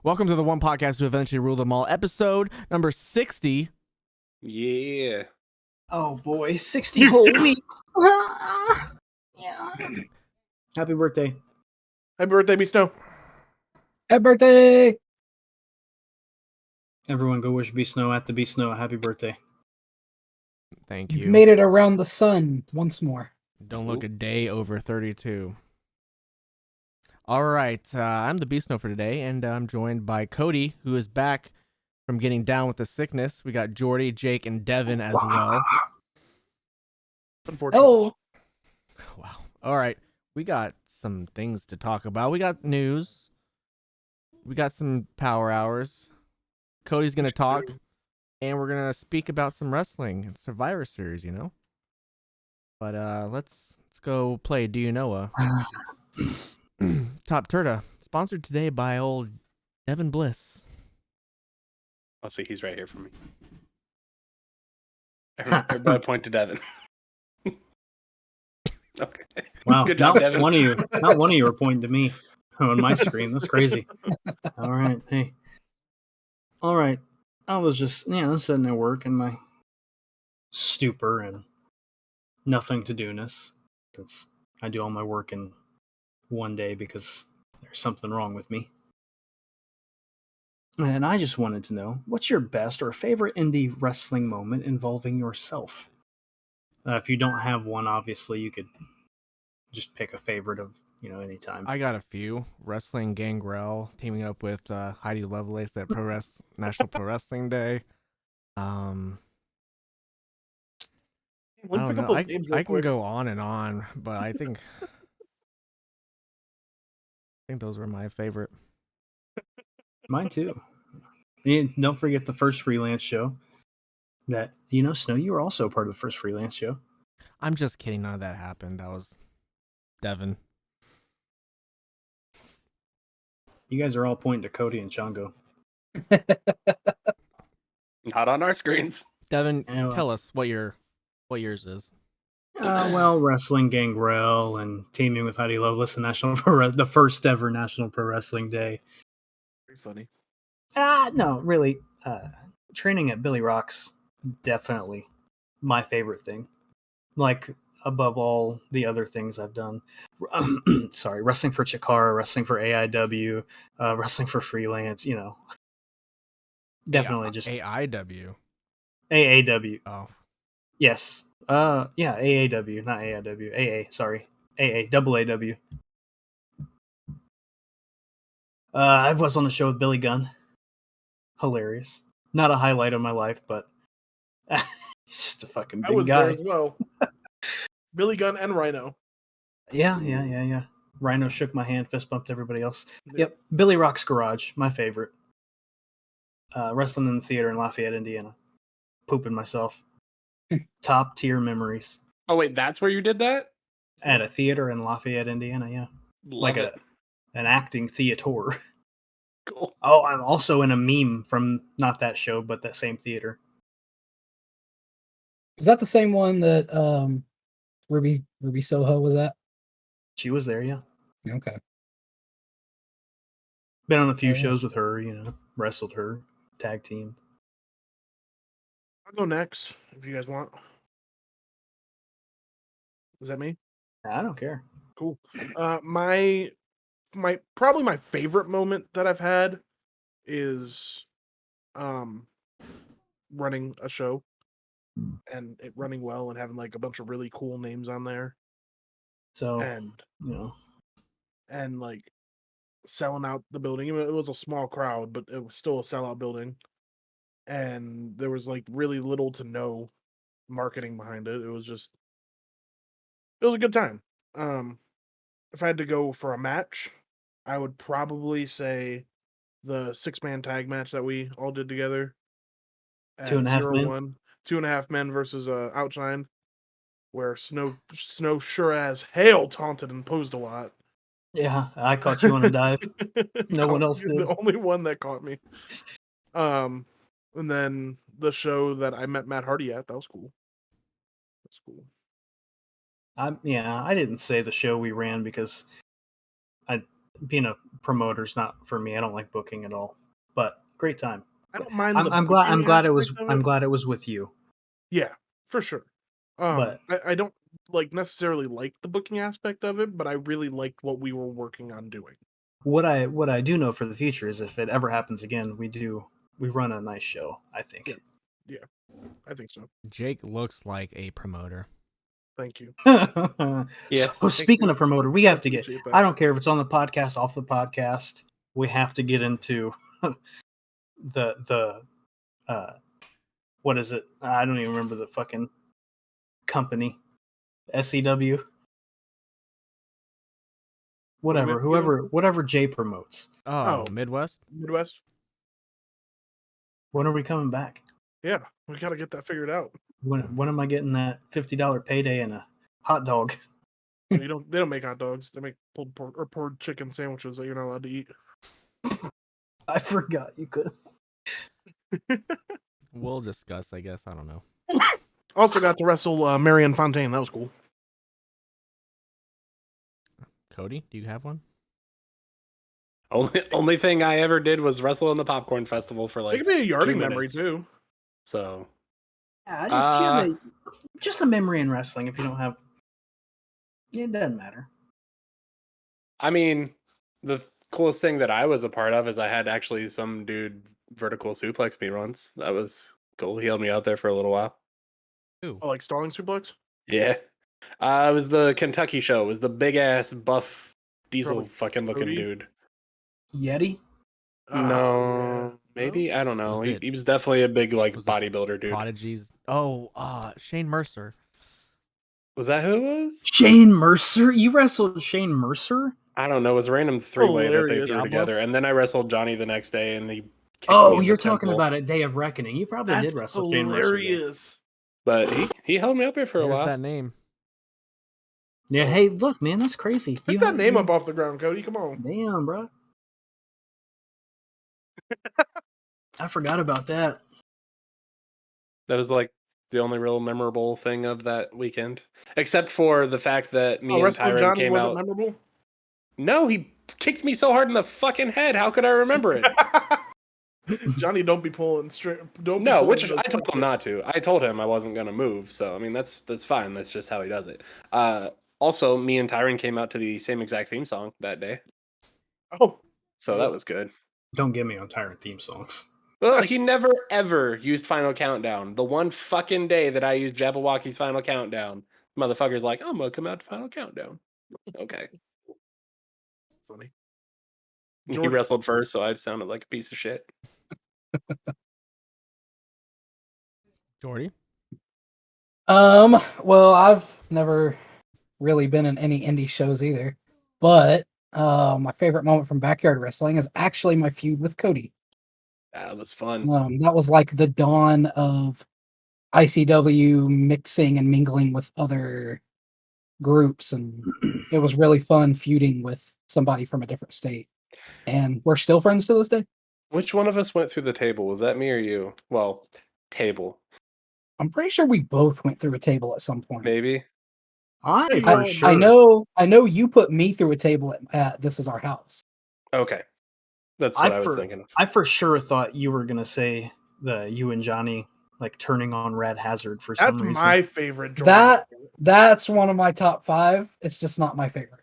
Welcome to the one podcast to eventually rule them all, episode number 60. Yeah. Oh boy, 60 whole weeks. Yeah. Happy birthday. Happy birthday, B Snow. Happy birthday! Everyone go wish B Snow at the B Snow a happy birthday. Thank You've you. made it around the sun once more. Don't look a day over 32. All right, I'm the Beast Snow for today, and I'm joined by Cody, who is back from getting down with the sickness. We got Jordy, Jake, and Devin as well. Unfortunately. Oh, Wow. All right, we got some things to talk about. We got news. We got some power hours. Cody's going to talk, and we're going to speak about some wrestling and Survivor Series, you know? But let's go play Do You Knowuh? TOPTERTA, sponsored today by old Devin Bliss. I'll see, he's right here for me. Everybody point to Devin. Okay. Wow, Good job, not Devin. not one of you are pointing to me on my screen. That's crazy. All right, hey. All right, I was just sitting at work in my stupor and nothing to do-ness. Since I do all my work in one day because there's something wrong with me. And I just wanted to know, what's your best or favorite indie wrestling moment involving yourself? If you don't have one, obviously, you could just pick a favorite of, any time. I got a few. Wrestling Gangrel teaming up with Heidi Lovelace at National Pro Wrestling Day. I don't know. I can go on and on, but I think those were my favorite. Mine too. And don't forget the first freelance show. That Snow, you were also a part of the first freelance show. I'm just kidding. None of that happened. That was Devin. You guys are all pointing to Cody and Chongo. Not on our screens. Devin, tell us what yours is. Well, Wrestling Gangrel and teaming with Heidi Lovelace and the first ever National Pro Wrestling Day. Very funny. No, really. Training at Billy Rock's definitely my favorite thing. Like, above all the other things I've done. Sorry, wrestling for Chikara, wrestling for AIW, wrestling for freelance, Definitely just AIW. AAW. Oh. Yes. Yeah, AAW, not AIW. AA, sorry. AA, double AW. I was on a show with Billy Gunn. Hilarious. Not a highlight of my life, but he's just a fucking big guy. I was there as well. Billy Gunn and Rhino. Yeah. Rhino shook my hand, fist bumped everybody else. Yep. Billy Rock's Garage, my favorite. Wrestling in the theater in Lafayette, Indiana. Pooping myself. Top tier memories. Oh, wait, that's where you did that? At a theater in Lafayette, Indiana, yeah. Love it. An acting theater. Cool. Oh, I'm also in a meme from not that show, but that same theater. is that the same one that Ruby Soho was at? She was there, yeah. Okay. Been on a few Yeah. shows with her, wrestled her, tag team. I'll go next if you guys want. Is that me? I don't care. Cool. My probably my favorite moment that I've had is running a show and it running well and having like a bunch of really cool names on there. So, and like selling out the building. It was a small crowd, but it was still a sellout building. And there was like really little to no marketing behind it. It was a good time. If I had to go for a match, I would probably say the 6-man tag match that we all did together. 2.5 men? 0-1, 2.5 men versus Outshine, where Snow sure as hell taunted and posed a lot. Yeah, I caught you on a dive. No one else did. The only one that caught me. And then the show that I met Matt Hardy at, that was cool. That's cool. I didn't say the show we ran because being a promoter's not for me. I don't like booking at all. But great time. I don't mind. I'm glad it was. aspect of I'm it. glad it was with you. Yeah, for sure. But- I don't like necessarily like the booking aspect of it, but I really liked what we were working on doing. What I do know for the future is if it ever happens again, we run a nice show. I think. Yeah. I think so. Jake looks like a promoter. Thank you. Yeah. So speaking of promoter, we have to get. Appreciate that. I don't care if it's on the podcast, off the podcast. We have to get into the what is it? I don't even remember the fucking company. SEW. Whatever, whatever Jay promotes. Oh, Oh. Midwest? Midwest. When are we coming back? Yeah, we got to get that figured out. When am I getting that $50 payday and a hot dog? They don't make hot dogs. They make pulled pork or pulled chicken sandwiches that you're not allowed to eat. I forgot you could. We'll discuss, I guess. I don't know. Also got to wrestle Marion Fontaine. That was cool. Cody, do you have one? Only thing I ever did was wrestle in the popcorn festival for It like could be a 2 yarding memory minutes. too. So Yeah, if you have just a memory in wrestling. If you don't have, it doesn't matter. I mean, the coolest thing that I was a part of is I had actually some dude vertical suplex me once. That was cool. He held me out there for a little while. Ooh. Oh, like stalling suplex. Yeah. It was the Kentucky show. It was the big ass buff diesel Probably fucking looking Cody? dude. Yeti. No, maybe I don't know. Was it- He was definitely a big like was it bodybuilder dude. Prodigies. Oh, Shane Mercer. Was that who it was? Shane Mercer. You wrestled Shane Mercer? I don't know. It was a random 3-way that they Hilarious. threw Diablo? together, and then I wrestled Johnny the next day, and he. kicked me Oh, in you're the talking temple. about it, Day of Reckoning. You probably That's did wrestle Shane Mercer. Yeah. hilarious. But he held me up here for a Here's while. that name. Yeah, hey, look, man, that's crazy. Pick that name up off the ground, Cody. Come on. Damn, bro. I forgot about that. That was like the only real memorable thing of that weekend, except for the fact that me and Wrestling Tyron Johnny came wasn't out. memorable. No, he kicked me so hard in the fucking head. How could I remember it? Johnny, don't be pulling straight. Don't. No, be which pulling I told him not to. I told him I wasn't gonna move. So I mean, that's fine. That's just how he does it. Also, me and Tyron came out to the same exact theme song that day, Oh, so that was good. Don't get me on Tyrant theme songs. Well, he never ever used Final Countdown. The one fucking day that I used Jabberwocky's Final Countdown, motherfucker's like, I'm gonna come out to Final Countdown. Okay. funny. He Jordan. wrestled first, so I sounded like a piece of shit. Jordy? Well, I've never really been in any indie shows either, but my favorite moment from backyard wrestling is actually my feud with Cody. That was fun. That was like the dawn of ICW mixing and mingling with other groups, and it was really fun feuding with somebody from a different state. And we're still friends to this day. Which one of us went through the table? Was that me or you? Well, table, I'm pretty sure we both went through a table at some point. maybe. I for I- sure. I know you put me through a table at This Is Our House. Okay. That's what I was thinking. I for sure thought you were gonna say you and Johnny like turning on Rad Hazard for some That's reason. my favorite. Jordan. That's one of my top 5. It's just not my favorite.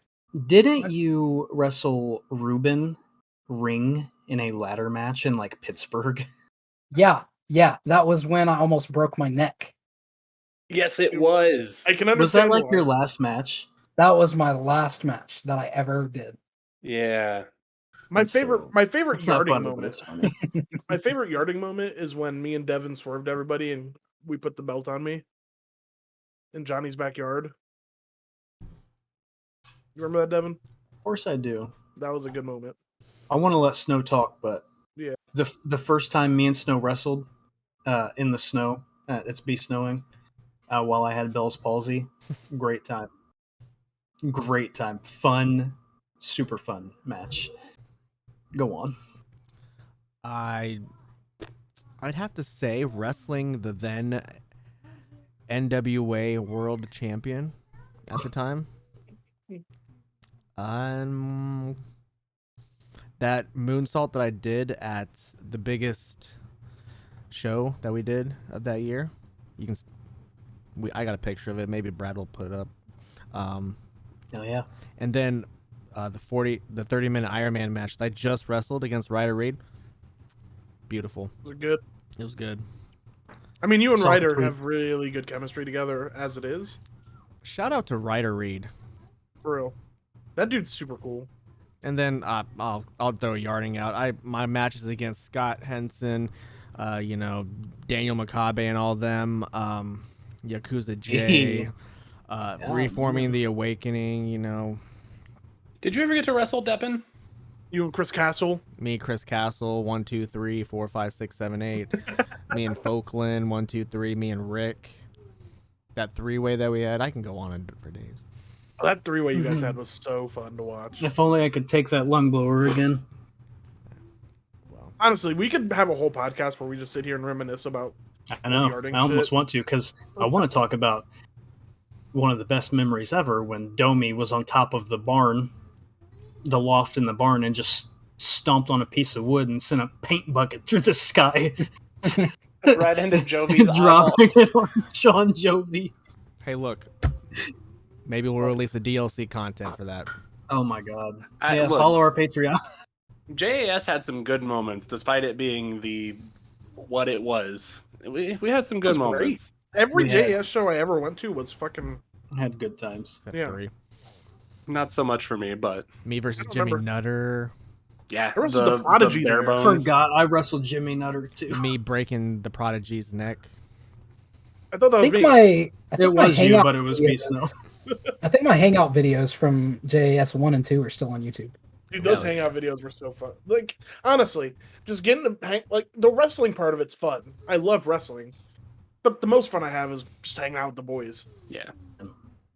Didn't you wrestle Ruben Ring in a ladder match in like Pittsburgh? Yeah, that was when I almost broke my neck. Yes, it was. I can Was that understand. like why. your last match? That was my last match that I ever did. Yeah. My That's favorite. so- My favorite It's not yarding funny, but moment. it's funny. My favorite yarding moment is when me and Devin swerved everybody and we put the belt on me in Johnny's backyard. You remember that, Devin? Of course I do. That was a good moment. I want to let Snow talk, but Yeah. the first time me and Snow wrestled in the snow, it's be snowing, while I had Bell's palsy, great time, fun, super fun match. Go on. I'd have to say wrestling the then NWA World Champion at the time. That moonsault that I did at the biggest show that we did of that year, you can. I got a picture of it. Maybe Brad will put it up. Oh yeah. And then the 30-minute Iron Man match that I just wrestled against Ryder Reed. Beautiful. They're good. It was good. I mean, you and Saw the Ryder tweet. have really good chemistry together as it is. Shout out to Ryder Reed. For real. That dude's super cool. And then I'll throw Yarding out. My matches against Scott Henson, Daniel Makabe and all them, Yakuza J, Reforming the Awakening, Did you ever get to wrestle Devin? You and Chris Castle. me, Chris Castle, 1, 2, 3, 4, 5, 6, 7, 8. Me and Folkland, 1, 2, 3. Me and Rick. That 3-way that we had, I can go on for days. That 3-way you guys had was so fun to watch. If only I could take that lung blower again. Well, Honestly, we could have a whole podcast where we just sit here and reminisce about. I know. Yarding I almost shit. want to because I want to talk about one of the best memories ever when Domi was on top of the barn, the loft in the barn, and just stomped on a piece of wood and sent a paint bucket through the sky, Right into Jovi's eyeball. dropping it on Sean Jovi. hey, look. Maybe we'll release the DLC content for that. Oh my god! Look, Follow our Patreon. JAS had some good moments, despite it being what it was. We had some good It was great. moments. Every We had- JS show I ever went to was fucking. Had good times. Except Yeah. 3. Not so much for me, but Me versus don't Jimmy remember. Nutter. yeah. There was the Prodigy bare there. bones. Forgot I wrestled Jimmy Nutter too. Me breaking the Prodigy's neck. I thought that I was think me. my It was you, Hangout but it was me, videos- Snow. I think my Hangout videos from JAS 1 and 2 are still on YouTube. Dude, those Really? hangout videos were so fun. Like, honestly, just getting to hang, like, the wrestling part of it's fun. I love wrestling. But the most fun I have is just hanging out with the boys. Yeah.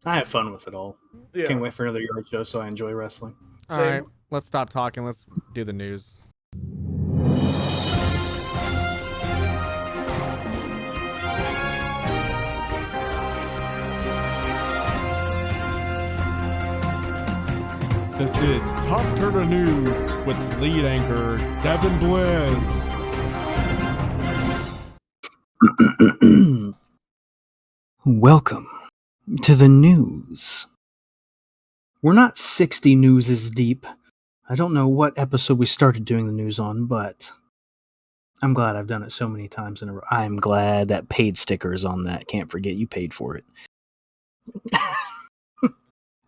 I have fun with it all. Yeah. Can't wait for another yard show, so I enjoy wrestling. All Same. right, let's stop talking. Let's do the news. This is Top Turtle News with lead anchor Devin Blizz. Welcome to the news. We're not 60 newses deep. I don't know what episode we started doing the news on, but I'm glad I've done it so many times in a row. I'm glad that paid sticker is on that. Can't forget you paid for it.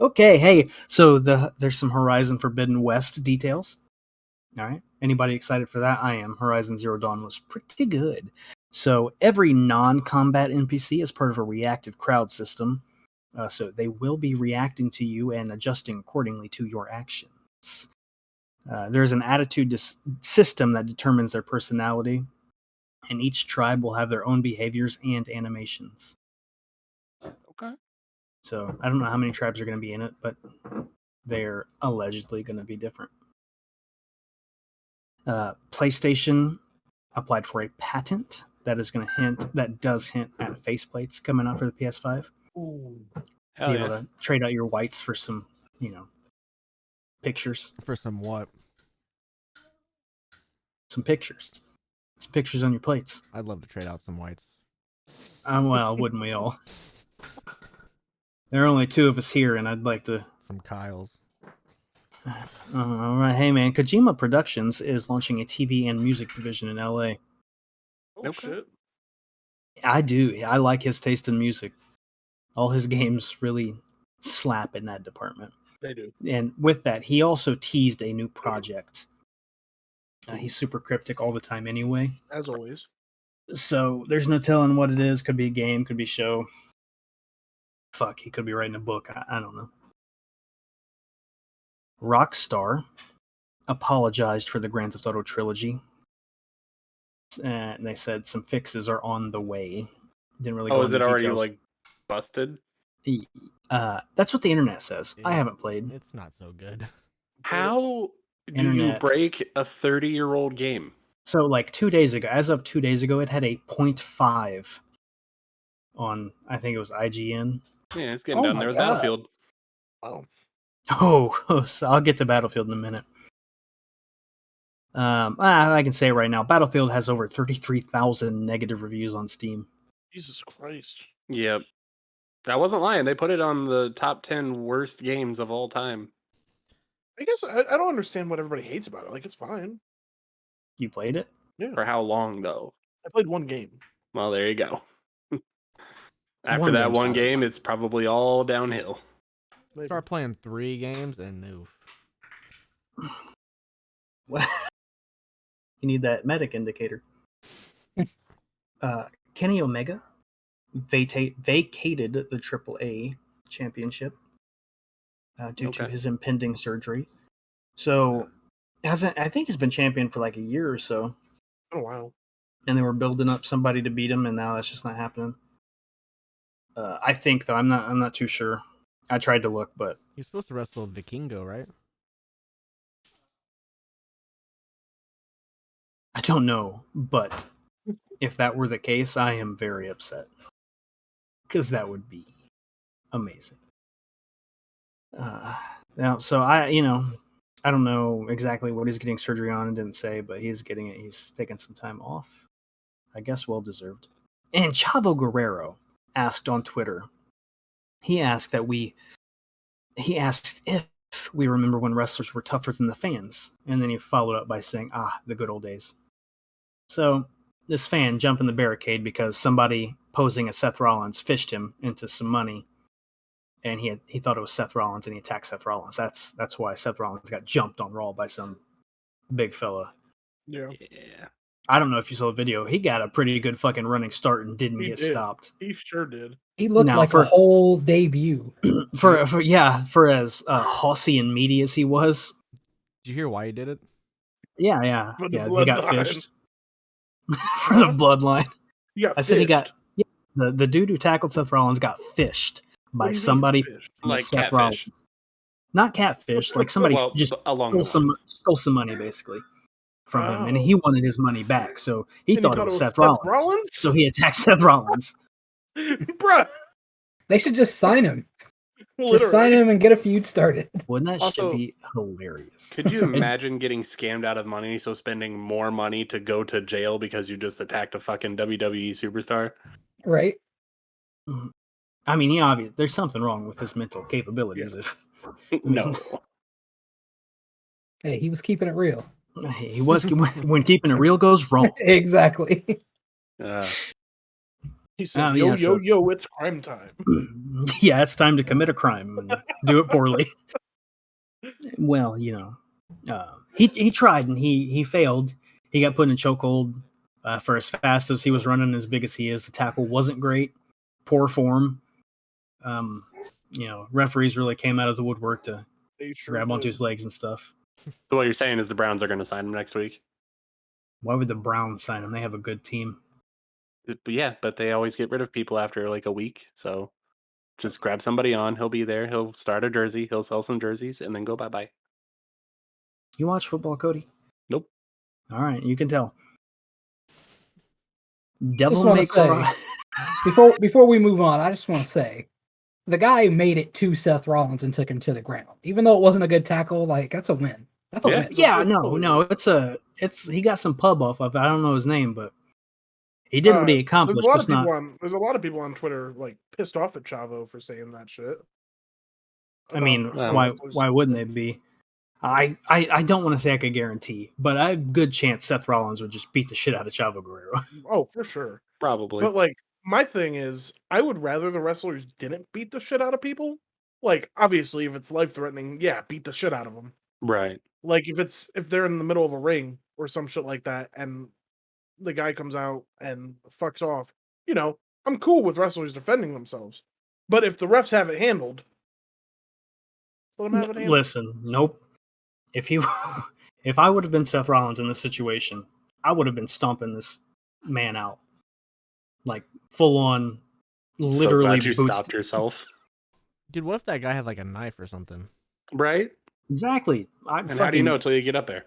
Okay, hey, so there's some Horizon Forbidden West details. All right, anybody excited for that? I am. Horizon Zero Dawn was pretty good. So every non-combat NPC is part of a reactive crowd system. So they will be reacting to you and adjusting accordingly to your actions. There's an attitude system that determines their personality, and each tribe will have their own behaviors and animations. Okay. So I don't know how many tribes are going to be in it, but they're allegedly going to be different. PlayStation applied for a patent that does hint at faceplates coming out for the PS5. Ooh. Hell Be able yeah. to trade out your whites for some, pictures. For some what? Some pictures. Some pictures on your plates. I'd love to trade out some whites. Well, wouldn't we all? There are only 2 of us here, and I'd like to. Some Kyles. All right, hey man, Kojima Productions is launching a TV and music division in LA. Oh, Okay. shit. I do. I like his taste in music. All his games really slap in that department. They do. And with that, he also teased a new project. He's super cryptic all the time anyway. As always. So there's no telling what it is. Could be a game, could be a show. Fuck, he could be writing a book. I don't know. Rockstar apologized for the Grand Theft Auto trilogy. And they said some fixes are on the way. Didn't really go Oh, is into it already details. like busted? That's what the internet says. I Yeah. haven't played. It's not so good. How do Internet. you break a 30-year-old game? So like 2 days ago, as of 2 days ago, it had a 0.5 on, I think it was IGN. Yeah, it's getting Oh down my there with God. Battlefield. Wow. Oh, so I'll get to Battlefield in a minute. I can say it right now. Battlefield has over 33,000 negative reviews on Steam. Jesus Christ. Yep. I wasn't lying. They put it on the top 10 worst games of all time. I guess I don't understand what everybody hates about it. Like, it's fine. You played it? Yeah. For how long, though? I played one game. Well, there you go. After One that game's one not game, enough. it's probably all downhill. Maybe. Start playing 3 games and oof. Well, you need that medic indicator. Kenny Omega vacated the AAA championship due to Okay. his impending surgery. So, I think he's been champion for like a year or so, It's been a while. and they were building up somebody to beat him, and now that's just not happening. I think though, I'm not too sure. I tried to look, but You're supposed to wrestle Vikingo, right? I don't know. But if that were the case, I am very upset because that would be amazing. Now, so I don't know exactly what he's getting surgery on. It didn't say, but he's getting it. He's taking some time off. I guess well deserved. And Chavo Guerrero asked on Twitter. He asked if we remember when wrestlers were tougher than the fans, and then he followed up by saying, the good old days. So this fan jumped in the barricade because somebody posing as Seth Rollins fished him into some money, and he thought it was Seth Rollins, and he attacked Seth Rollins. That's why Seth Rollins got jumped on Raw by some big fella. Yeah. Yeah. I don't know if you saw the video. He got a pretty good fucking running start and didn't He get did. stopped. He sure did. He looked Now, like for- a whole debut. For as hossy and meaty as he was. Did you hear why he did it? Yeah. For the He got bloodline. fished. For the bloodline. He got I said he got fished. the dude who tackled Seth Rollins got fished What by do you mean somebody fished? from Like Seth catfish. Rollins. Not catfish, like somebody Well, just along stole the lines. stole some money basically from him, and Oh. he wanted his money back. So he And thought it was Seth Rollins. So he attacked Seth Rollins. Bruh. They should just sign him. Literally. Just sign him and get a feud started. Wouldn't that Also, shit be hilarious? Could you imagine getting scammed out of money, so spending more money to go to jail because you just attacked a fucking WWE superstar? Right? I mean, there's something wrong with his mental capabilities. If No. Hey, he was keeping it real. he was when keeping it real goes wrong. Exactly. He said, Oh, yo, yeah, so- yo, it's crime time. Yeah, it's time to commit a crime and do it poorly. Well, he tried and he failed. He got put in a chokehold for as fast as he was running, as big as he is. The tackle wasn't great, poor form. Referees really came out of the woodwork to They sure grab onto did. his legs and stuff. So what you're saying is the Browns are going to sign him next week? Why would the Browns sign him? They have a good team. But they always get rid of people after like a week. So just grab somebody on. He'll be there. He'll start a jersey. He'll sell some jerseys and then go bye-bye. You watch football, Cody? Nope. All right, you can tell. Just Devil wanna May say- Cry. Before we move on, I just want to say the guy made it to Seth Rollins and took him to the ground. Even though it wasn't a good tackle, like that's a win. That's a Yeah. win. Yeah, no, it's he got some pub off of. I don't know his name, but he did what he accomplished. There's a lot of people on Twitter like pissed off at Chavo for saying that shit. I mean, why wouldn't they be? I don't want to say I could guarantee, but I have a good chance Seth Rollins would just beat the shit out of Chavo Guerrero. Oh, for sure. Probably. But like, my thing is, I would rather the wrestlers didn't beat the shit out of people. Like, obviously, if it's life threatening, yeah, beat the shit out of them. Right. Like, if they're in the middle of a ring or some shit like that, and the guy comes out and fucks off, I'm cool with wrestlers defending themselves. But if the refs have it handled, let them have it handled. Listen, nope. If I would have been Seth Rollins in this situation, I would have been stomping this man out, like full on, literally so glad you boots. stopped yourself. Dude, what if that guy had like a knife or something? Right? Exactly. And how do you know until you get up there?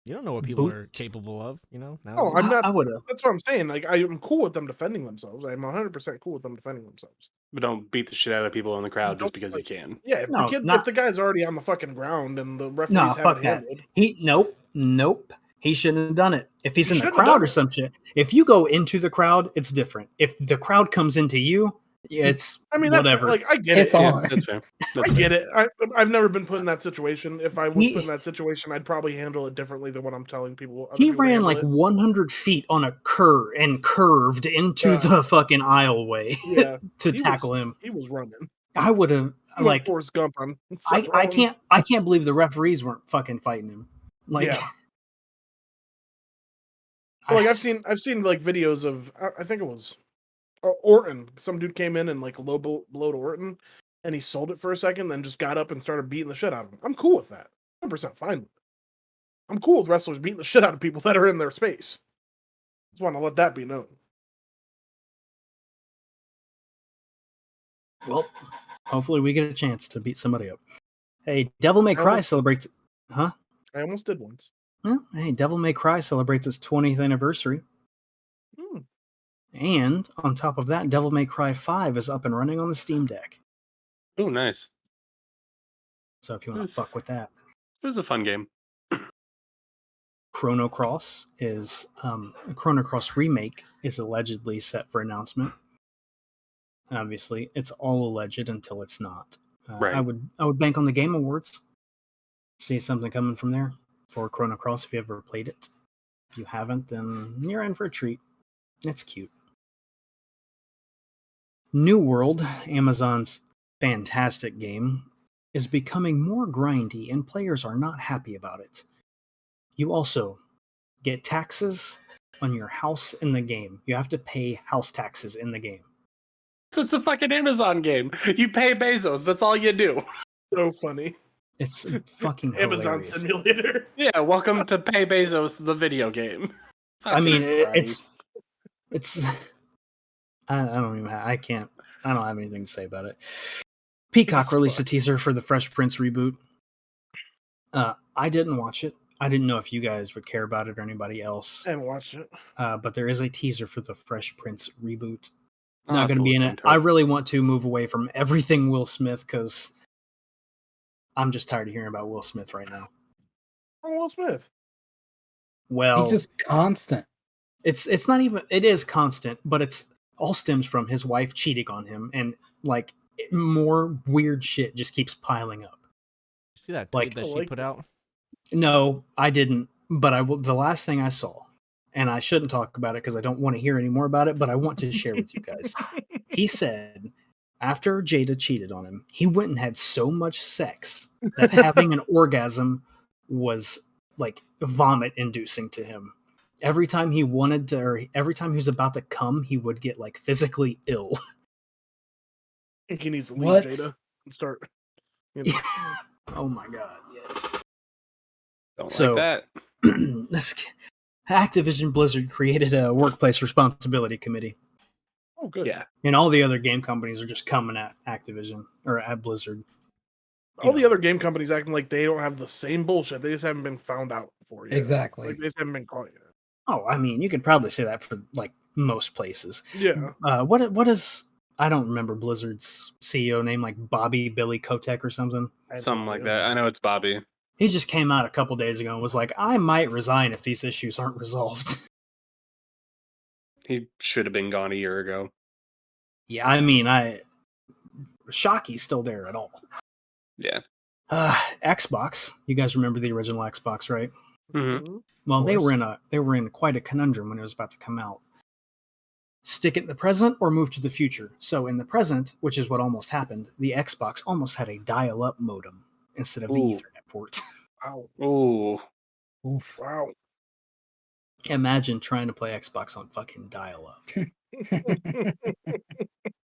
You don't know what people Boot. are capable of, now. Oh, I'm not. I would have. That's what I'm saying. Like, I'm cool with them defending themselves. I'm 100% cool with them defending themselves. But don't beat the shit out of people in the crowd just Don't, because like- you can. Yeah, if No, if not- the guy's already on the fucking ground and the referees No, have fuck it that. handled, Nope. He shouldn't have done it. If he's He in the shouldn't have crowd done or it. some shit, if you go into the crowd, it's different. If the crowd comes into you, it's I mean, whatever. Like, I get It's it. on. That's fair. I get it. I've never been put in that situation. If I was He- put in that situation, I'd probably handle it differently than what I'm telling people. Other He people to ran handle like it. 100 feet on a curve and curved into Yeah. the fucking aisleway Yeah, to he tackle him. He was running. I would have He went like Forrest Gump on. I Seth Rollins. can't believe the referees weren't fucking fighting him. Like Yeah. Like I've seen like videos of I think it was Orton. Some dude came in and like blowed Orton, and he sold it for a second, then just got up and started beating the shit out of him. I'm cool with that. 100% fine with it. I'm cool with wrestlers beating the shit out of people that are in their space. Just want to let that be known. well, hopefully we get a chance to beat somebody up. Hey, Devil May Cry almost- celebrates huh? I almost did once. Well, hey, Devil May Cry celebrates its 20th anniversary. Hmm. And on top of that, Devil May Cry 5 is up and running on the Steam Deck. Oh, nice. So if you want to Nice. fuck with that. It was a fun game. Chrono Cross is Chrono Cross remake is allegedly set for announcement. Obviously, it's all alleged until it's not. Right. I would bank on the Game Awards. See something coming from there for Chrono Cross if you ever played it. If you haven't, then you're in for a treat. It's cute. New World, Amazon's fantastic game, is becoming more grindy and players are not happy about it. You also get taxes on your house in the game. You have to pay house taxes in the game. It's a fucking Amazon game. You pay Bezos. That's all you do. So funny. It's fucking Amazon hilarious. Simulator. Yeah, welcome to Pay Bezos, the video game. I mean, Fucking it's Christ. I don't have anything to say about it. Peacock It's released fun. a teaser for the Fresh Prince reboot. I didn't watch it. I didn't know if you guys would care about it or anybody else. I haven't watched it. But there is a teaser for the Fresh Prince reboot. I'll Not have going to to be in look it. into I really want to move away from everything Will Smith because I'm just tired of hearing about Will Smith right now. Oh, Will Smith. Well, He's just constant. it's not even. It is constant, but it's all stems from his wife cheating on him, and like more weird shit just keeps piling up. See that Like- tweet that I she like put it. out? No, I didn't. But I will. The last thing I saw, and I shouldn't talk about it because I don't want to hear any more about it. But I want to share with you guys. He said after Jada cheated on him, he went and had so much sex that having an orgasm was like vomit inducing to him. Every time he wanted to, or every time he was about to come, he would get like physically ill. I think he needs to leave What? Jada and start. You know. Oh my god, yes. Don't So- like that. This Activision Blizzard created a workplace responsibility committee. Oh, good. Yeah. And all the other game companies are just coming at Activision or at Blizzard. All the other game companies acting like they don't have the same bullshit. They just haven't been found out for yet. Exactly. Like they just haven't been caught yet. Oh, I mean, you could probably say that for like most places. Yeah. What is I don't remember Blizzard's CEO name, like Bobby Billy Kotick or something. I have no Something like idea. that. I know it's Bobby. He just came out a couple days ago and was like, "I might resign if these issues aren't resolved." He should have been gone a year ago. Yeah, I mean, Shocky's still there at all. Yeah. Xbox, you guys remember the original Xbox, right? Mm-hmm. Mhm. Well, they course. were in quite a conundrum when it was about to come out. Stick it in the present or move to the future. So in the present, which is what almost happened, the Xbox almost had a dial-up modem instead of the Ooh. Ethernet port. Wow. Ooh. Oof. Wow. Imagine trying to play Xbox on fucking dial-up.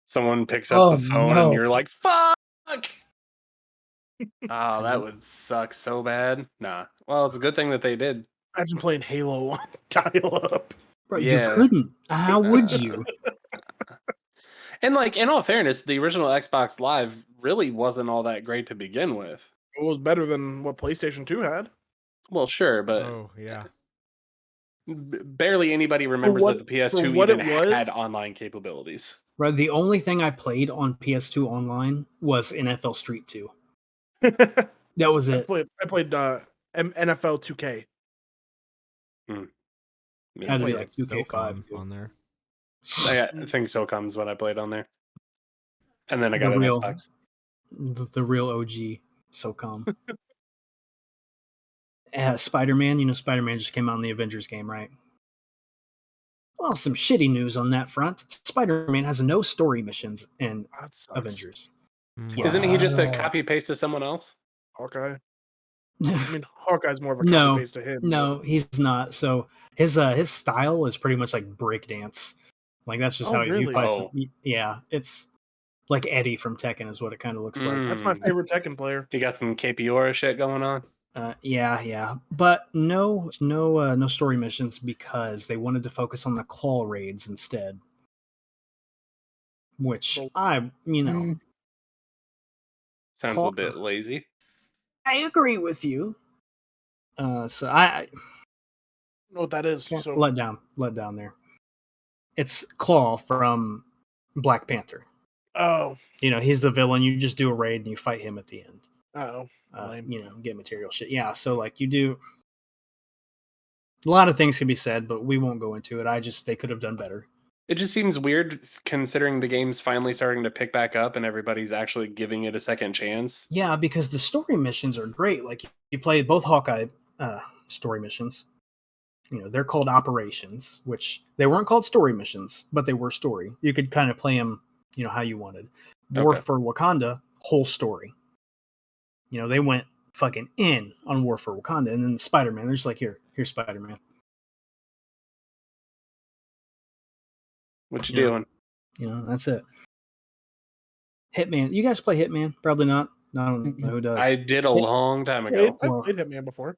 Someone picks up Oh, the phone no. and you're like, fuck! Oh, that would suck so bad. Nah. Well, it's a good thing that they did. Imagine playing Halo on dial up. Bro, Yeah. you couldn't. How would you? And like, in all fairness, the original Xbox Live really wasn't all that great to begin with. It was better than what PlayStation 2 had. Well, sure, but Oh yeah. barely anybody remembers what- that the for PS2 what even it was- had online capabilities. Bro, the only thing I played on PS2 online was NFL Street 2. I That was it. played NFL 2K. Yeah. Had to be Played like 2K5 SOCOM too. on there. I think SOCOM's what I played on there. And then I got The an real- Xbox. The real OG SOCOM. Spider-Man, you know, Spider-Man just came out in the Avengers game, right? Well, some shitty news on that front. Spider-Man has no story missions in That sucks. Avengers. Mm. Yes. Isn't he just a Wow. copy paste to someone else? Hawkeye. I mean, Hawkeye's more of a No, copy paste to him. No, he's not. So his style is pretty much like breakdance. Like that's just Oh, how he really? fights. Oh. Yeah, it's like Eddie from Tekken is what it kind of looks like. That's my favorite Tekken player. You got some Capiora shit going on? Yeah, but no story missions because they wanted to focus on the claw raids instead. Which Mm. Sounds Claw- a bit lazy. I agree with you. So I know what that is. So let down there. It's Claw from Black Panther. oh, You know, he's the villain. You just do a raid and you fight him at the end. lame. You know, get material shit. Yeah, so like you do a lot of things can be said, but we won't go into it. They could have done better. It just seems weird considering the game's finally starting to pick back up and everybody's actually giving it a second chance. Yeah, because the story missions are great. Like you play both Hawkeye story missions. You know, they're called operations, which they weren't called story missions, but they were story. You could kind of play them, you know, how you wanted. War Okay. for Wakanda, whole story. You know, they went fucking in on War for Wakanda, and then Spider-Man, they're just like, here's Spider-Man. What you Yeah. doing? You know, that's it. Hitman. You guys play Hitman? Probably not. No, I don't know who does. I did a long time ago. I've played Hitman before.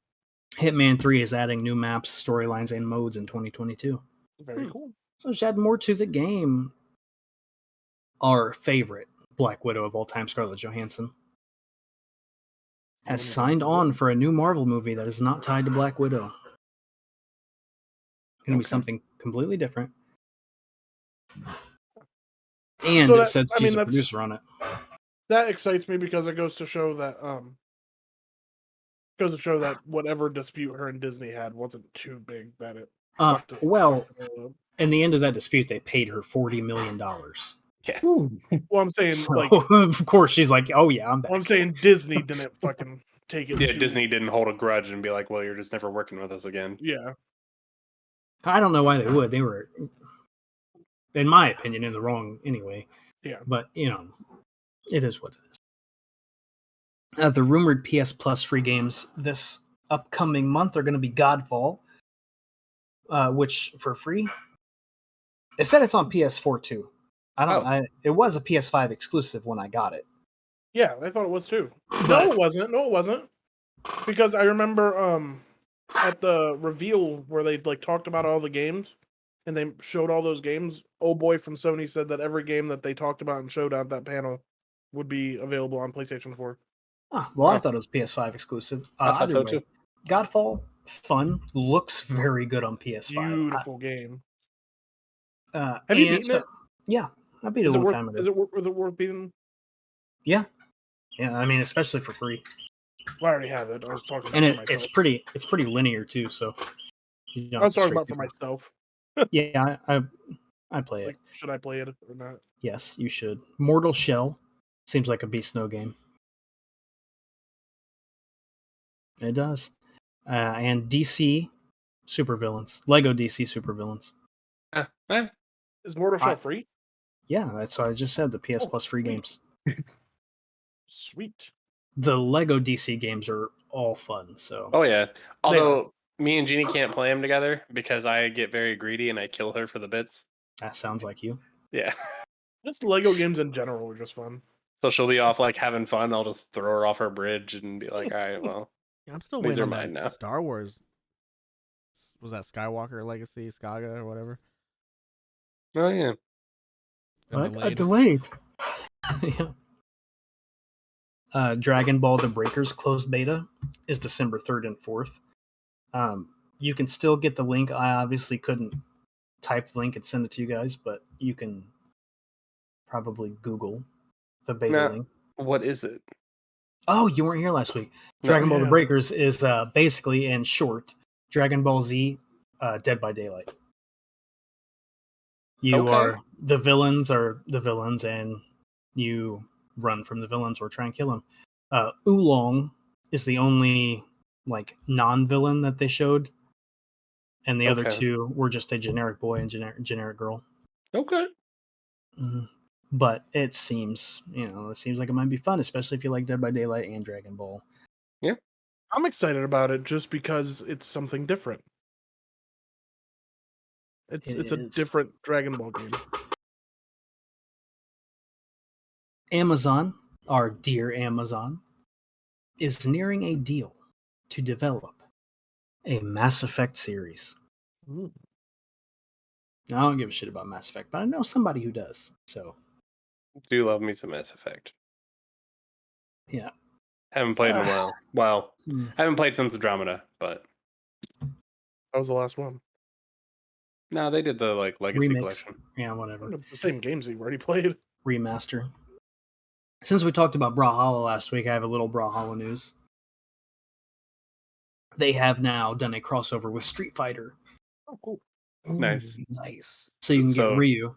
Hitman 3 is adding new maps, storylines, and modes in 2022. Very cool. So just add more to the game. Our favorite Black Widow of all time, Scarlett Johansson, has signed on for a new Marvel movie that is not tied to Black Widow. It's going to be something completely different. And So it that- said I she's mean, a that's- producer on it. That excites me because it goes to show that whatever dispute her and Disney had wasn't too big that it fucked it- Well, fucked it all up. in the end of that dispute, they paid her $40 million. Ooh. Well, I'm saying So, like of course, she's like, "Oh yeah, I'm back." I'm saying Disney didn't fucking take it. Yeah, too- Disney didn't hold a grudge and be like, well, you're just never working with us again. Yeah, I don't know why they would. They were, in my opinion, in the wrong anyway. Yeah. But, you know, it is what it is. The rumored PS Plus free games this upcoming month are going to be Godfall, which for free. It said it's on PS4 too. It was a PS5 exclusive when I got it. yeah, I thought it was too. No, it wasn't. Because I remember at the reveal where they like talked about all the games and they showed all those games. Old boy from Sony said that every game that they talked about and showed at that panel would be available on PlayStation 4. Well, I thought it was PS5 exclusive. I thought Either so way, too. Godfall, fun, looks very good on PS5. Beautiful game. Have you beaten it? Yeah, I beat it Is a it long worth? time ago. Is it worth beating? Yeah, I mean, especially for free, Well, I already have it. I was talking and about it's pretty linear too. So you don't I was have to talking about for straight myself. Yeah, I play it. Like, should I play it or not? Yes, you should. Mortal Shell seems like a Beast Snow game. It does. And DC supervillains, Lego DC supervillains. Is Mortal Shell free? Yeah, that's what I just said. The PS Oh, Plus free sweet. games. Sweet. The Lego DC games are all fun. So Oh yeah. Although me and Jeannie can't play them together because I get very greedy and I kill her for the bits. that sounds like you. Yeah. Just Lego games in general are just fun. So she'll be off like having fun. I'll just throw her off her bridge and be like, all right, well, I'm still These waiting are on mine that now. Star Wars. Was that Skywalker Legacy, Skaga, or whatever? oh yeah. Been Delayed. Yeah. Dragon Ball: The Breakers closed beta is December 3rd and 4th. You can still get the link. I obviously couldn't type the link and send it to you guys, but you can probably Google the beta link. What is it? Oh, you weren't here last week. No. Dragon Ball: The Yeah. Breakers is basically, in short, Dragon Ball Z Dead by Daylight. You Okay. are the villains, and you run from the villains or try and kill them. Oolong is the only like non-villain that they showed, and the other Okay. two were just a generic boy and generic girl. Okay. But it seems like it might be fun, especially if you like Dead by Daylight and Dragon Ball. I'm excited about it just because it's something different. It's a different Dragon Ball game. Amazon, our dear Amazon, is nearing a deal to develop a Mass Effect series. Ooh. Now, I don't give a shit about Mass Effect, but I know somebody who does. So, Do love me some Mass Effect. yeah. Haven't played in a while. Well, Hmm. I haven't played since Andromeda, but That was the last one. no, they did the like Legacy Remix. collection. Yeah, I whatever. wonder if it's the same games that you've already played. Remaster. Since we talked about Brawlhalla last week, I have a little Brawlhalla news. They have now done a crossover with Street Fighter. Oh, cool. Nice. Nice. So you can get So- Ryu,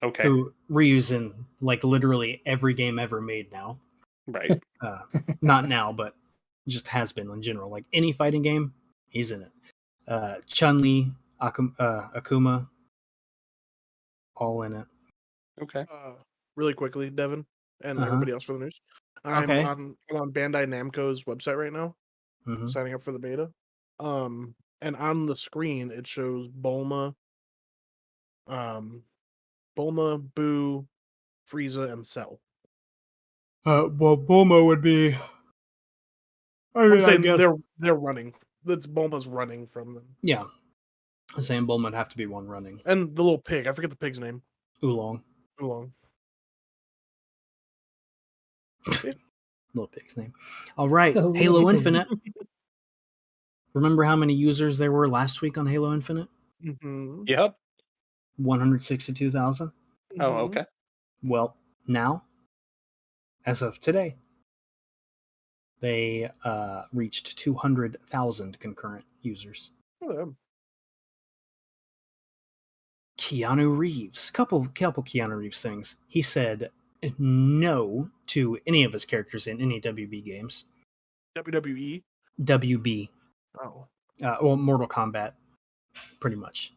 Okay. who Ryu's in like literally every game ever made now. Right. Not now, but just has been in general. Like any fighting game, he's in it. Chun-Li, Akuma, all in it. Okay. Really quickly, Devin, and Uh-huh. everybody else for the news. I'm Okay. on Bandai Namco's website right now, Mhm. signing up for the beta. And on the screen it shows Bulma, Boo, Frieza, and Cell. Well, Bulma would be. I'm saying they're running. That's Bulma's running from them, Yeah. I'm saying Bulma would have to be one running. and the little pig. I forget the pig's name. Oolong. Oolong. Little pig's name. All right. The Halo little pig. Infinite. Remember how many users there were last week on Halo Infinite? Mm-hmm. Yep. 162,000. Oh, okay. Well, now, as of today, they reached 200,000 concurrent users. Keanu Reeves, couple Keanu Reeves things. He said no to any of his characters in any WB games. WWE. WB, Oh, well, Mortal Kombat, pretty much.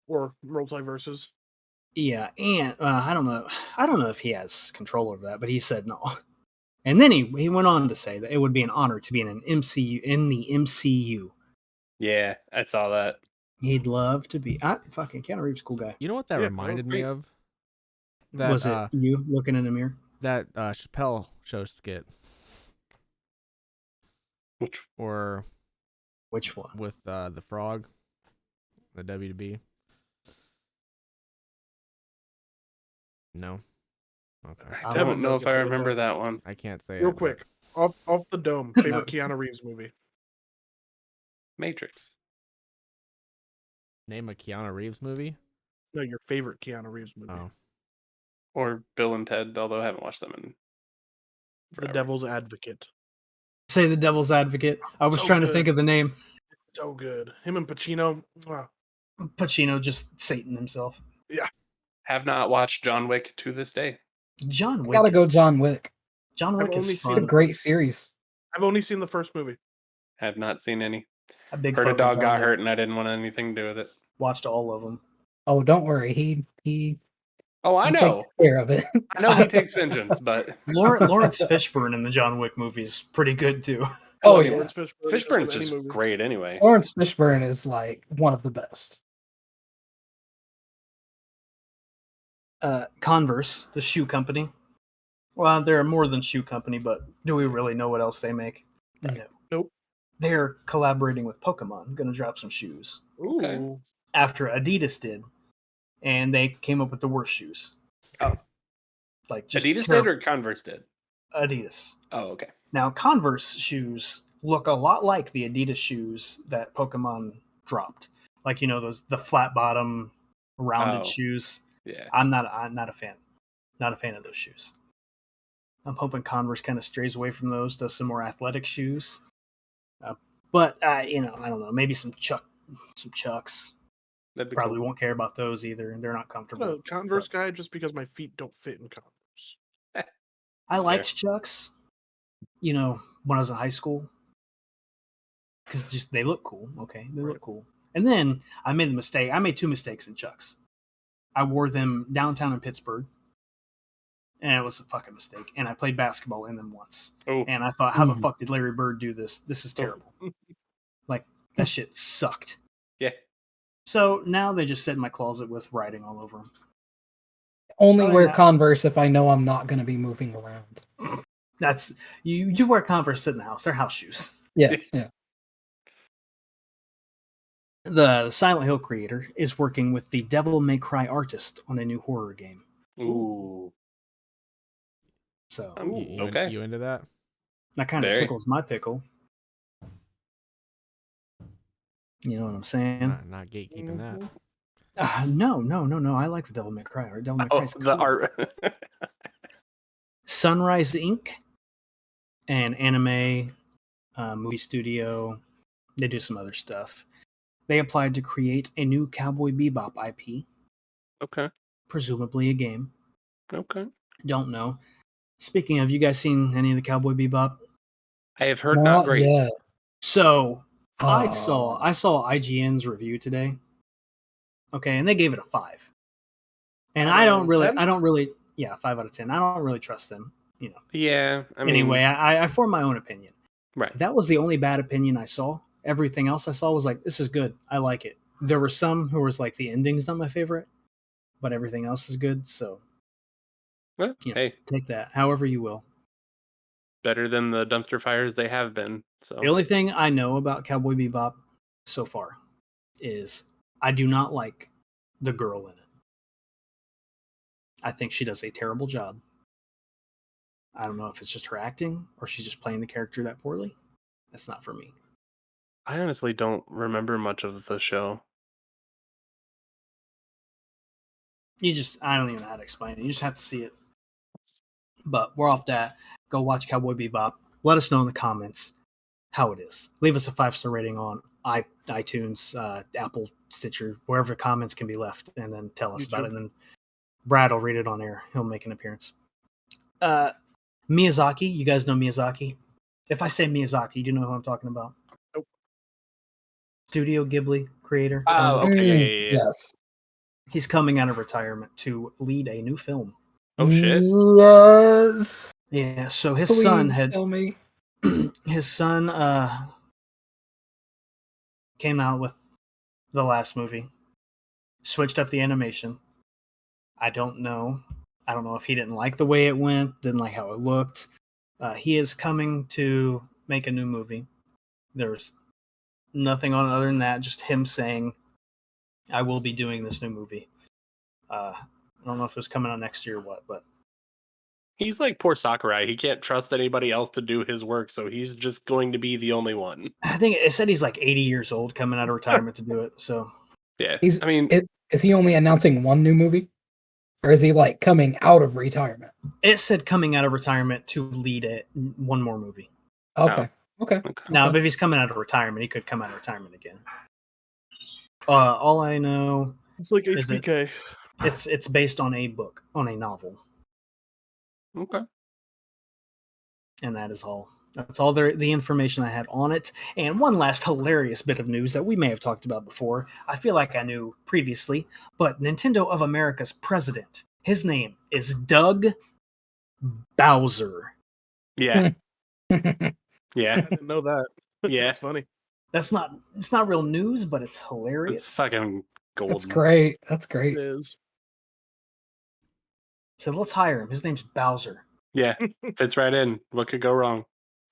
or multiverses. Yeah, and I don't know if he has control over that, but he said no. And then he went on to say that it would be an honor to be in the MCU. Yeah, I saw that. He'd love to be. Fucking Keanu Reeves, cool guy. You know what that Yeah, reminded me great. of? That Was it you looking in the mirror? that Chappelle show skit, Which or Which one? with the frog, the WB? No. Okay. I Devin don't know knows if I it, but, remember that one. I can't say Real it, but quick, off the dome. No. Favorite Keanu Reeves movie? Matrix. Name a Keanu Reeves movie. No, your favorite Keanu Reeves movie. Oh, Or Bill and Ted, although I haven't watched them in The forever. Devil's Advocate. Say the Devil's Advocate. I was So trying to good. think of the name. So good. Him and Pacino. Wow. Pacino just Satan himself. Have not watched John Wick to this day. John Wick. Gotta go is- John Wick. John I've Wick only is seen It's a fun. great series. I've only seen the first movie. Have not seen any. A big Heard a fucking dog John got Wick. hurt and I didn't want anything to do with it. Watched all of them. Oh, don't worry. He Oh, I he know. takes care of it. I know he takes vengeance, but Lawrence Fishburne in the John Wick movies pretty good too. Oh, Love yeah. Lawrence Fishburne. Fishburne is Any just movie. great anyway. Lawrence Fishburne is like one of the best. Converse, the shoe company. Well, they're more than shoe company, but do we really know what else they make? Right. No. Nope. They're collaborating with Pokemon. Going to drop some shoes Ooh. Okay. after Adidas did, and they came up with the worst shoes. Oh. Like just Adidas terrible. did or Converse did? Adidas. Oh, okay. Now, Converse shoes look a lot like the Adidas shoes that Pokemon dropped. Like, you know, the flat bottom rounded Oh. shoes. Yeah. I'm not a fan. Not a fan of those shoes. I'm hoping Converse kind of strays away from those, does some more athletic shoes. But I don't know, maybe some Chuck some Chucks. That'd be Probably cool. won't care about those either. They're not I'm comfortable. a Converse guy just because my feet don't fit in Converse. I liked Chucks, when I was in high school, because just they look cool. Okay, they look cool. And then I made the mistake. I made 2 mistakes in Chucks. I wore them downtown in Pittsburgh, and it was a fucking mistake. And I played basketball in them once. Oh. And I thought, how the fuck did Larry Bird do this? This is terrible. Like, that shit sucked. Yeah. So now they just sit in my closet with writing all over them. Only Oh, wear yeah. Converse if I know I'm not going to be moving around. That's you wear Converse, sit in the house. They're house shoes. Yeah. The Silent Hill creator is working with the Devil May Cry artist on a new horror game. Ooh. So Okay. You into that? that kind of Very. tickles my pickle. You know what I'm saying? Not gatekeeping that. No. I like the Devil May Cry art. Devil May Oh, Cry's the cool. art. Sunrise Inc. an anime movie studio. They do some other stuff. They applied to create a new Cowboy Bebop IP, Okay. presumably a game. Okay. Don't know. Speaking of, you guys seen any of the Cowboy Bebop? I have heard not great. yet. So I Oh. saw IGN's review today. Okay, and they gave it a 5. And 5 I out don't of really 10? 5 out of 10. I don't really trust them. Yeah. I mean, Anyway, I formed my own opinion. right. That was the only bad opinion I saw. Everything else I saw was like, this is good. I like it. There were some who was like, the ending's not my favorite, but everything else is good. So Well, Yeah. hey, take that however you will. better than the dumpster fires they have been. So The only thing I know about Cowboy Bebop so far is I do not like the girl in it. I think she does a terrible job. I don't know if it's just her acting or she's just playing the character that poorly. That's not for me. I honestly don't remember much of the show. I don't even know how to explain it. You just have to see it. But we're off that. Go watch Cowboy Bebop. Let us know in the comments how it is. Leave us a 5-star rating on iTunes, Apple, Stitcher, wherever comments can be left, and then tell us about it. And then Brad will read it on air. He'll make an appearance. Miyazaki. You guys know Miyazaki? If I say Miyazaki, do you know who I'm talking about? Nope. Studio Ghibli creator. Oh, okay. Yeah. Yes. He's coming out of retirement to lead a new film. Oh shit. Yes. Yeah, so his Please son had tell me. his son came out with the last movie, switched up the animation. I don't know if he didn't like the way it went, didn't like how it looked. He is coming to make a new movie. There's nothing on it other than that, just him saying, I will be doing this new movie. I don't know if it's coming out next year or what, but He's like poor Sakurai. He can't trust anybody else to do his work, so he's just going to be the only one. I think it said he's like 80 years old coming out of retirement to do it. So Yeah. He's- I mean, Is he only announcing one new movie? Or is he like coming out of retirement? it said coming out of retirement to lead one more movie. Okay. Okay. okay. Now, if he's coming out of retirement, he could come out of retirement again. All I know, It's like Is it- HBK. it's based on a book, on a novel, Okay. and that is all. That's all the information I had on it. And one last hilarious bit of news that we may have talked about before. I feel like I knew previously, but Nintendo of America's president, his name is Doug Bowser. Yeah. I Yeah. didn't know that. Yeah. That's funny. It's not real news, but it's hilarious. It's fucking golden. That's great. That's It great. is. So let's hire him. His name's Bowser. Yeah. Fits right in. What could go wrong?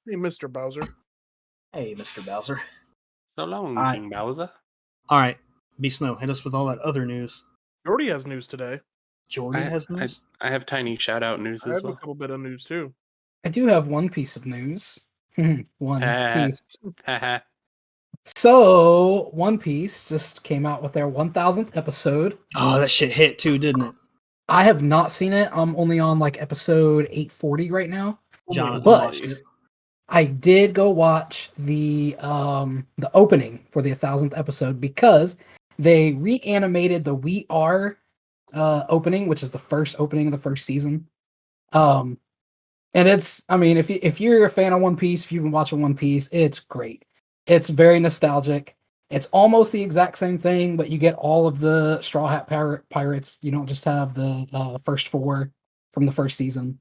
Hey, Mr. Bowser. Hey, Mr. Bowser. So long, All right. King Bowser. All right, B Snow, hit us with all that other news. Jordy has news today. Jordan has news. I have tiny shout out news I as have a well. couple bit of news too. I do have one piece of news. One piece. Haha. So, One Piece just came out with their 1000th episode. Oh, that shit hit too, didn't it? I have not seen it. I'm only on like episode 840 right now. Jonathan But watched it. I did go watch the opening for the 1000th episode because they reanimated the We Are opening, which is the first opening of the first season. And it's, I mean, if you're a fan of One Piece, if you've been watching One Piece, it's great. It's very nostalgic. It's almost the exact same thing, but you get all of the Straw Hat pirates. You don't just have the first 4 from the first season.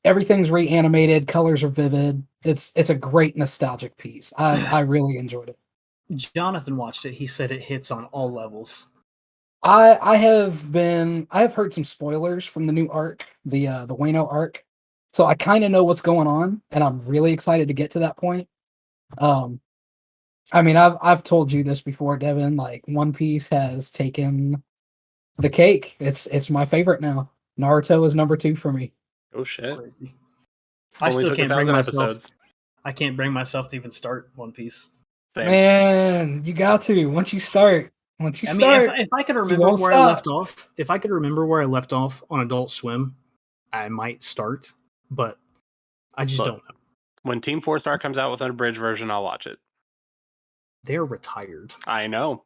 Everything's reanimated, colors are vivid. It's a great nostalgic piece. I really enjoyed it. Jonathan watched it. He said it hits on all levels. I have heard some spoilers from the new arc, the Wano arc. So I kind of know what's going on, and I'm really excited to get to that point. I mean, I've told you this before, Devin. Like, One Piece has taken the cake. It's my favorite now. Naruto is number 2 for me. Oh shit! Crazy. I Only still took can't bring 1,000 myself. episodes. I can't bring myself to even start One Piece. Same. Man, you got to once you start. Once you I mean, start, if I could remember won't where I left stop. off, if I could remember where I left off on Adult Swim, I might start, but I just Look. don't know. When Team 4 Star comes out with an abridged version, I'll watch it. They're retired. I know.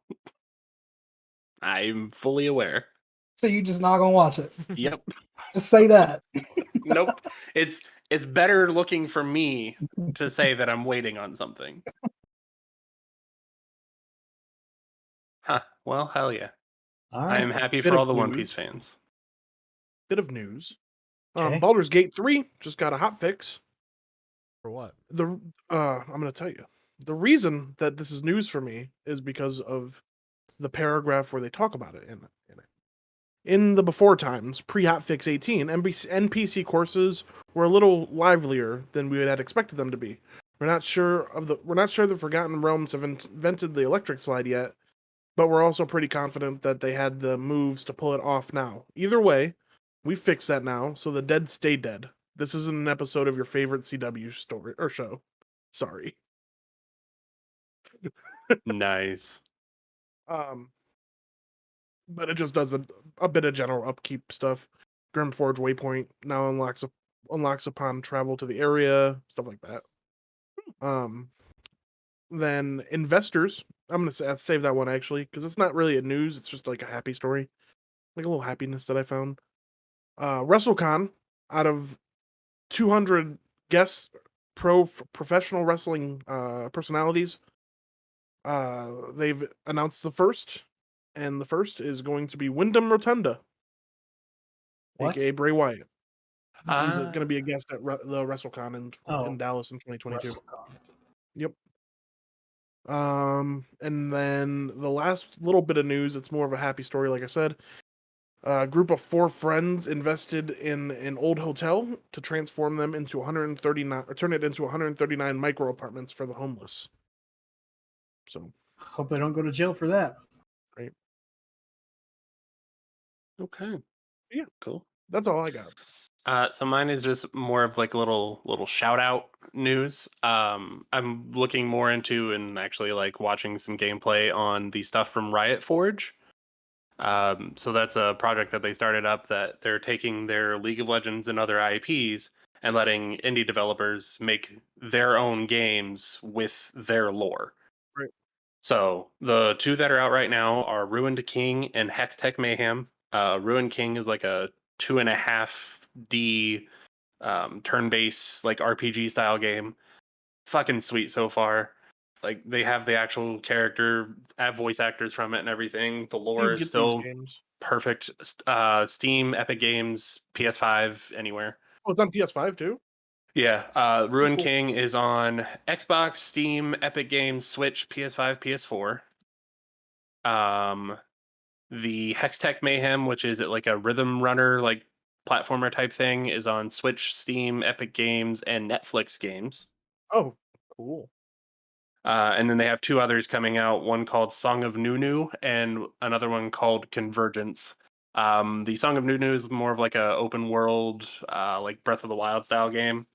I'm fully aware. So you just not gonna watch it. Yep. Just say that. Nope. It's better looking for me to say that I'm waiting on something. Huh. Well, hell yeah. All I right. am happy Bit for of all the One news. Piece fans. Bit of news. Okay. Baldur's Gate 3 just got a hot fix. For what? I'm gonna tell you. The reason that this is news for me is because of the paragraph where they talk about it in it. In the before times, pre-hotfix 18, NPC courses were a little livelier than we had expected them to be. We're not sure the Forgotten Realms have invented the electric slide yet, but we're also pretty confident that they had the moves to pull it off now. Either way, we fixed that now, so the dead stay dead. This isn't an episode of your favorite CW story or show. Sorry. Nice. But it just does a bit of general upkeep stuff. Grimforge Waypoint now unlocks upon travel to the area, stuff like that. Then investors, I'm gonna save that one actually because it's not really a news. It's just like a happy story, like a little happiness that I found. WrestleCon, out of 200 guests, professional wrestling personalities, they've announced the first. And the first is going to be Wyndham Rotunda, What? aka Bray Wyatt. He's Ah. going to be a guest at the WrestleCon in Dallas in 2022. WrestleCon. Yep. And then the last little bit of news, it's more of a happy story, like I said. A group of 4 friends invested in an old hotel to transform them into 139, or turn it into 139 micro apartments for the homeless. So, Hope they don't go to jail for that. Okay. Yeah. Cool. that's all I got. So mine is just more of like little shout out news. I'm looking more into and actually like watching some gameplay on the stuff from Riot Forge. So that's a project that they started up that they're taking their League of Legends and other IPs and letting indie developers make their own games with their lore. Right. So the 2 that are out right now are Ruined King and Hextech Mayhem. Ruined King is like a 2.5D turn-based like RPG style game. Fucking sweet so far. Like they have the actual character, voice actors from it and everything. The You lore is get still these games. perfect. Steam, Epic Games, PS5, anywhere. Oh, it's on PS5 too? Yeah, Ruin Cool. King is on Xbox, Steam, Epic Games, Switch, PS5, PS4. The Hextech Mayhem, which is like a rhythm runner, like platformer type thing, is on Switch, Steam, Epic Games, and Netflix games. Oh, cool. And then they have 2 others coming out, one called Song of Nunu and another one called Convergence. The Song of Nunu is more of like a open world, like Breath of the Wild style game.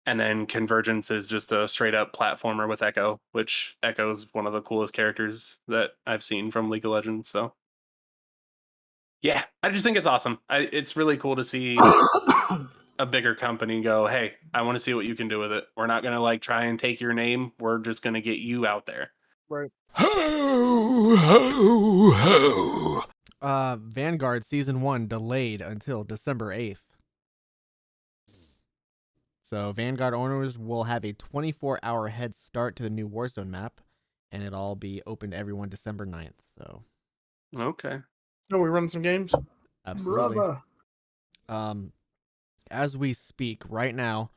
And then Convergence is just a straight up platformer with Echo, which Echo is one of the coolest characters that I've seen from League of Legends. So yeah, I just think it's awesome. It's really cool to see a bigger company go, hey, I want to see what you can do with it. We're not gonna like try and take your name. We're just gonna get you out there. Right. Ho, ho, ho. Vanguard Season 1 delayed until December 8th. So Vanguard owners will have a 24-hour head start to the new Warzone map, and it'll all be open to everyone December 9th. So Okay. No, we run some games. absolutely. Brother. As we speak right now,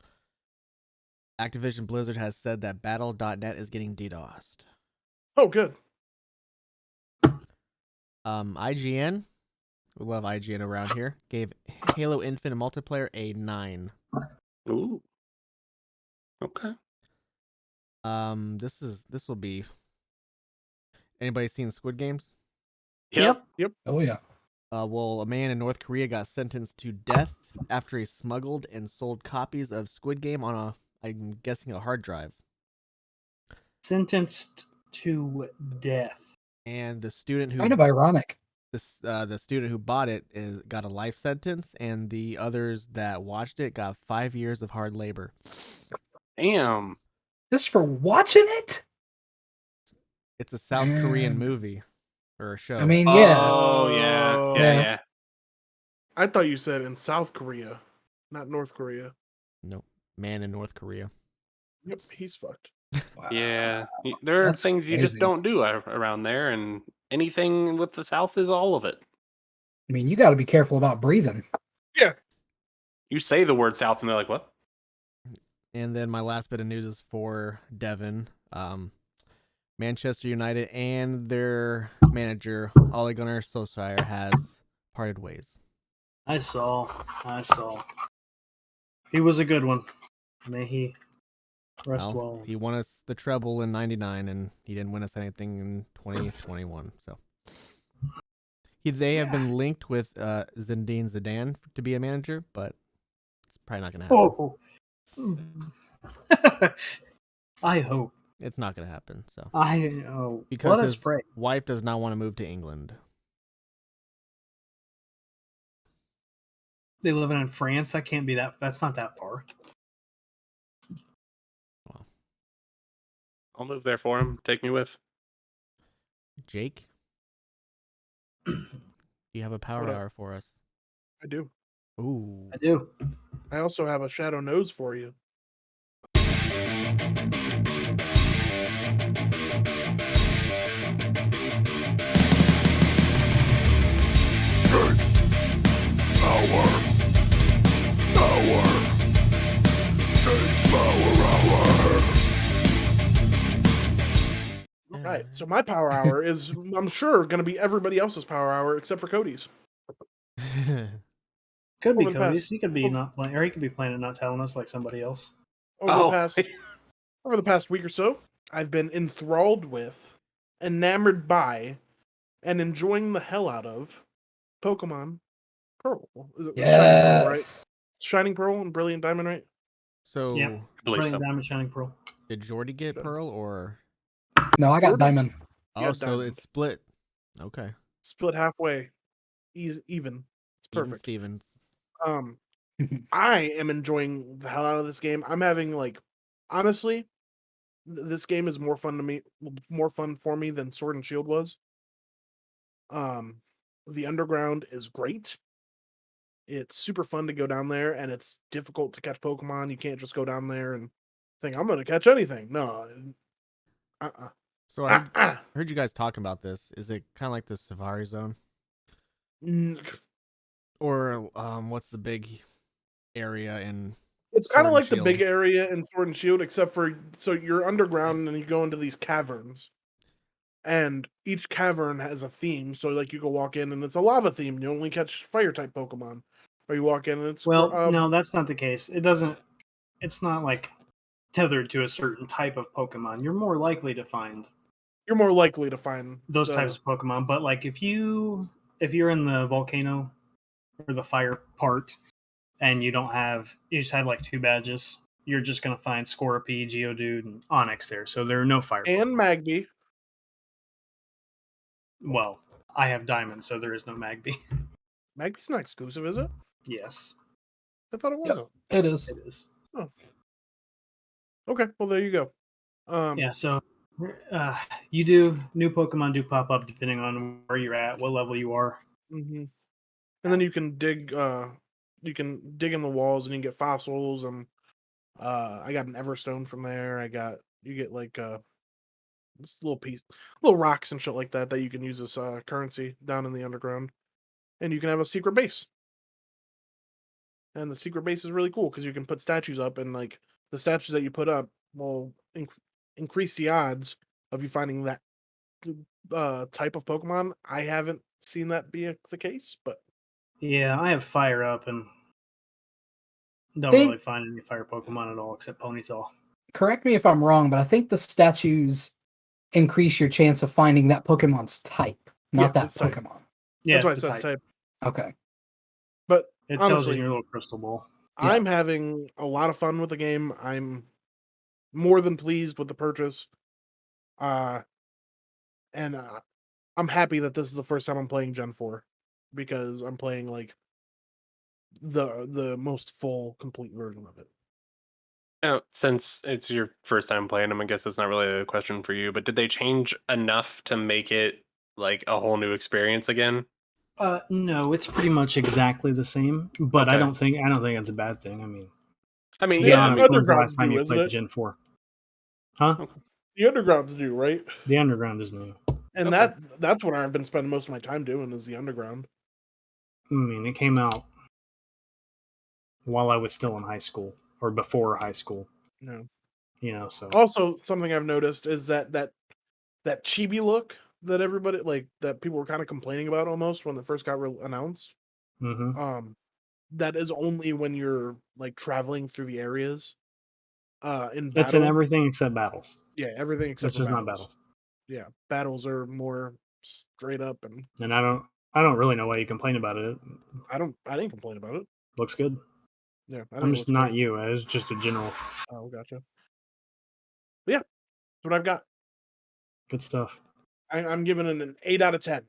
Activision Blizzard has said that Battle.net is getting DDoSed. Oh, good. IGN, we love IGN around here, gave Halo Infinite multiplayer a 9. Ooh. Okay. This will be. Anybody seen Squid Games? Yep. Oh yeah. Well, a man in North Korea got sentenced to death after he smuggled and sold copies of Squid Game on I'm guessing, a hard drive. Sentenced to death. And the student who Kind of ironic. the student who bought it got a life sentence, and the others that watched it got 5 years of hard labor. Damn. Just for watching it? It's a South Korean Man. movie or a show. I mean, yeah. Oh yeah. Oh. Yeah. I thought you said in South Korea, not North Korea. Nope. Man in North Korea. Yep, he's fucked. Yeah. There are That's things you just crazy. don't do around there, and anything with the South is all of it. I mean, you got to be careful about breathing. You say the word South, and they're like, "What?" And then my last bit of news is for Devin. Manchester United and their manager, Ole Gunnar Solskjaer, has parted ways. I saw. He was a good one. May he rest well. He won us the treble in '99, and he didn't win us anything in 2021. So they have been linked with Zinedine Zidane to be a manager, but it's probably not going to happen. Oh. I hope. It's not going to happen. So Let because us his pray. wife does not want to move to England. They live in France. That can't be that. That's not that far. I'll move there for him. Take me with. Jake, do you have a power What up? hour for us? I do. Ooh. I do. I also have a shadow nose for you. All right. So my power hour is, I'm sure, going to be everybody else's power hour except for Cody's. Could be Over the Cody's. past- He could be not playing, or he could be playing and not telling us like somebody else. Over the past week or so, I've been enthralled with, enamored by, and enjoying the hell out of Pokemon Pearl. Is it Shining Pearl, right? Yes. Shining Pearl and Brilliant Diamond, right? So Yeah. I believe Brilliant so. Diamond Shining Pearl. did Jordy get So- Pearl or? No, I got Jordan? Diamond. Oh, Yeah, so Diamond. it's split. Okay. Split halfway, even. It's Even perfect. Stevens. I am enjoying the hell out of this game. I'm having honestly, this game is more fun for me than Sword and Shield was. The underground is great. It's super fun to go down there, and it's difficult to catch Pokemon. You can't just go down there and think I'm going to catch anything. No. So I heard you guys talking about this. Is it kind of like the Safari Zone, or what's the big area in? It's kind of Sword and like the big Shield? area in Sword and Shield, except for you're underground and you go into these caverns, and each cavern has a theme. So you go walk in and it's a lava theme. You only catch fire type Pokemon, or you walk in and it's No, that's not the case. It doesn't. It's not like tethered to a certain type of Pokemon. You're more likely to find You're more likely to find those types of Pokemon. But if you're in the volcano or the fire part, and you just had 2 badges, you're just gonna find Scorpy, Geodude, and Onix there. So there are no fire. and Magby. Well, I have Diamond, so there is no Magby. Magby's not exclusive, is it? Yes. I thought it Yep. wasn't. It is. It is. Okay, well there you go. Yeah, so you do new Pokemon do pop up depending on where you're at, what level you are. And then you can dig in the walls and you can get fossils and I got an Everstone from there. You get like this little rocks and shit like that you can use as currency down in the underground. And you can have a secret base. And the secret base is really cool because you can put statues up, and like the statues that you put up will increase the odds of you finding that type of Pokemon. I haven't seen that be the case, but Yeah, I have Fire up and don't Think- really find any Fire Pokemon at all except Ponytail. Correct me if I'm wrong, but I think the statues increase your chance of finding that Pokemon's type, not Yeah, that it's type. Pokemon. Yeah, that's why I it's the said type. Okay. But It tells you honestly, in your little crystal ball. Yeah. I'm having a lot of fun with the game. I'm more than pleased with the purchase. And I'm happy that this is the first time I'm playing Gen 4 because I'm playing like the most full, complete version of it. Since it's your first time playing them, I guess it's not really a question for you, but did they change enough to make it like a whole new experience again? No, it's pretty much exactly the same, but I Okay. don't think it's a bad thing. I mean, I mean, to be Yeah, honest, the when's the Underground's last time new, you isn't played it? Gen 4? Huh? The Underground's new, right? The Underground is new. And Okay. that's what I've been spending most of my time doing is the Underground. I mean, it came out while I was still in high school or before high school. No. You know, so Also, something I've noticed is that chibi look that everybody that people were kind of complaining about almost when it first got announced. mhm. That is only when you're like traveling through the areas. In It's in battle, everything except battles. yeah, everything except It's for just not battles. battles. Yeah, battles are more straight up, and And I don't really know why you complain about it. It I didn't complain about it. looks good. Yeah, I think I'm it just looks not great. you. It's just a general Oh, gotcha. But yeah, that's what I've got. good stuff. I'm giving it an 8 out of 10.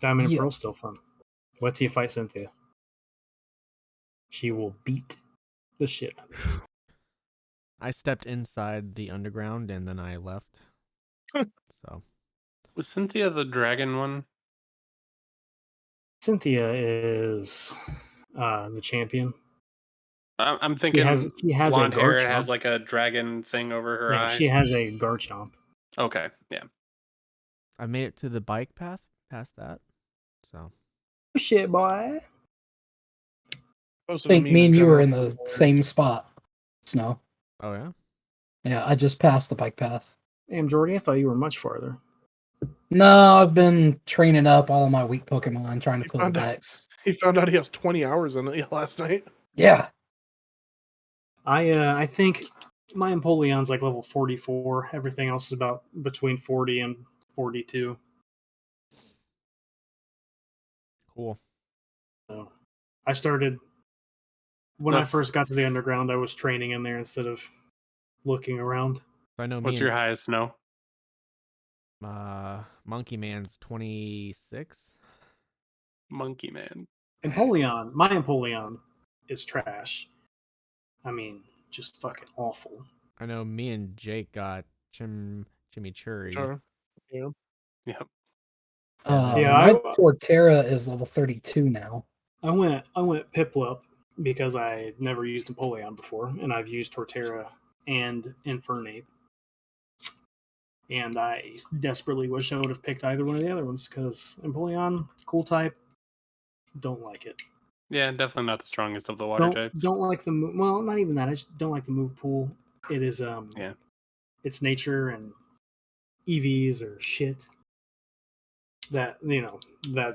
Diamond and Yeah. Pearl's still fun. Wait till you fight Cynthia. She will beat the shit out of you. I stepped inside the underground and then I left. So Was Cynthia the dragon one? Cynthia is the champion. I'm thinking She has blonde a hair. It Garchomp. has like a dragon thing over her Yeah, eye. she has a Garchomp. Okay, yeah. I made it to the bike path past that. So Oh, shit, boy. I think me and you were in the same spot. Snow. oh yeah. Yeah, I just passed the bike path. Damn, Jordy, I thought you were much farther. No, I've been training up all of my weak Pokemon, trying to You fill the found out- decks. He found out he has 20 hours in it last night. Yeah. I think my Empoleon's like level 44. Everything else is about between 40 and 42. Cool. So I started when I That's- first got to the underground. I was training in there instead of looking around. So I know What's me your highest? No. and Monkey Man's 26. Monkey Man. Empoleon, my Empoleon is trash. I mean, just fucking awful. I know me and Jake got Chimichurri. Sure. Yeah. Yep. Yeah, My Torterra is level 32 now. I went Piplup because I never used Empoleon before, and I've used Torterra and Infernape. And I desperately wish I would have picked either one of the other ones because Empoleon, cool type, don't like it. Yeah, definitely not the strongest of the water types. Don't like the move. Well, not even that. I just don't like the move pool. It is Yeah. It's nature and EVs or shit. That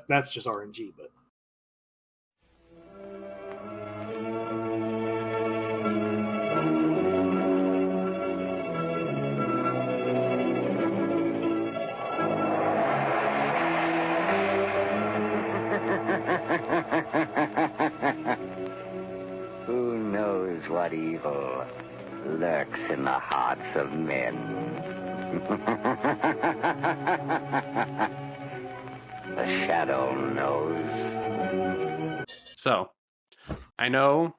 that's just RNG, but Who knows what evil lurks in the hearts of men? The shadow knows. So, I know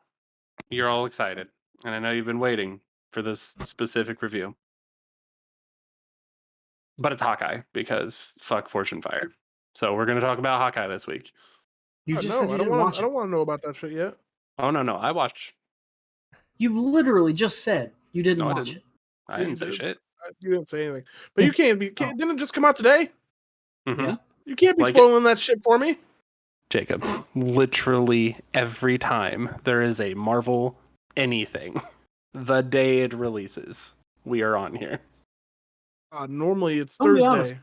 you're all excited, and I know you've been waiting for this specific review. But it's Hawkeye, because fuck Fortune Fire. So we're going to talk about Hawkeye this week. You Oh, just no, said you I don't didn't want watch to. I it. don't want to know about that shit yet. Oh, no, I watched. You literally just said you didn't No, I watch didn't. it. I didn't say Dude, shit. You didn't say anything, but you can't be. Didn't it just come out today? Mhm. Yeah. You can't be Like- spoiling that shit for me. Jacob, literally every time there is a Marvel anything, the day it releases, we are on here. Normally it's I'll be honest. Thursday.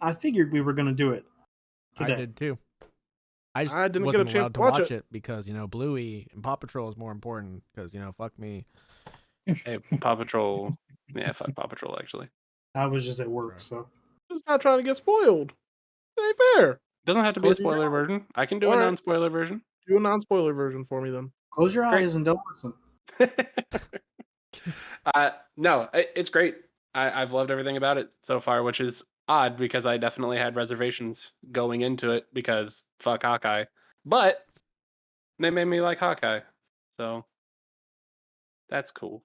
I figured we were gonna do it today. I did too. I just I didn't get a wasn't chance allowed to to watch watch it. it because Bluey and Paw Patrol is more important because fuck me. Hey, Paw Patrol. Yeah, fuck Paw Patrol, actually. I was just at work, Right. so Just not trying to get spoiled. It ain't fair. Doesn't have to be a Close your spoiler eyes. version. I can do a All right. non-spoiler version. Do a non-spoiler version for me then. close your Great. eyes and don't listen. No, it's great. I've loved everything about it so far, which is odd because I definitely had reservations going into it because fuck Hawkeye. But they made me like Hawkeye. So that's cool.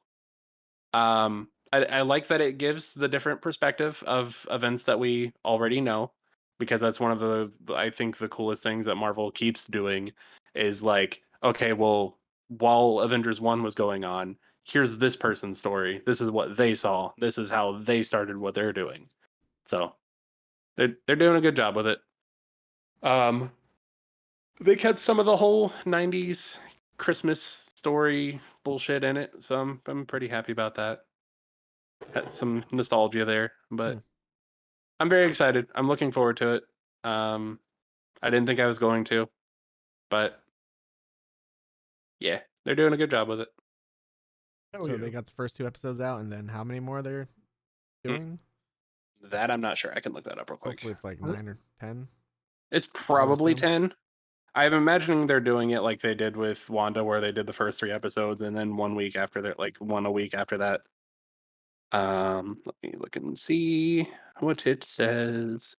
I like that it gives the different perspective of events that we already know, because that's one of I think the coolest things that Marvel keeps doing is like, okay, well, while Avengers 1 was going on, here's this person's story. This is what they saw. This is how they started what they're doing. So they're doing a good job with it. They kept some of the whole 90s Christmas story bullshit in it, so I'm pretty happy about that. Had some nostalgia there, but I'm very excited. I'm looking forward to it. I didn't think I was going to, but yeah, they're doing a good job with it. Hell So yeah. they got the first 2 episodes out, and then how many more they're doing? That I'm not sure. I can look that up real quick. Hopefully it's like 9 or 10. It's probably assume. 10. I'm imagining they're doing it like they did with Wanda, where they did the first 3 episodes and then 1 week after that, like one a week after that. Let me look and see what it says.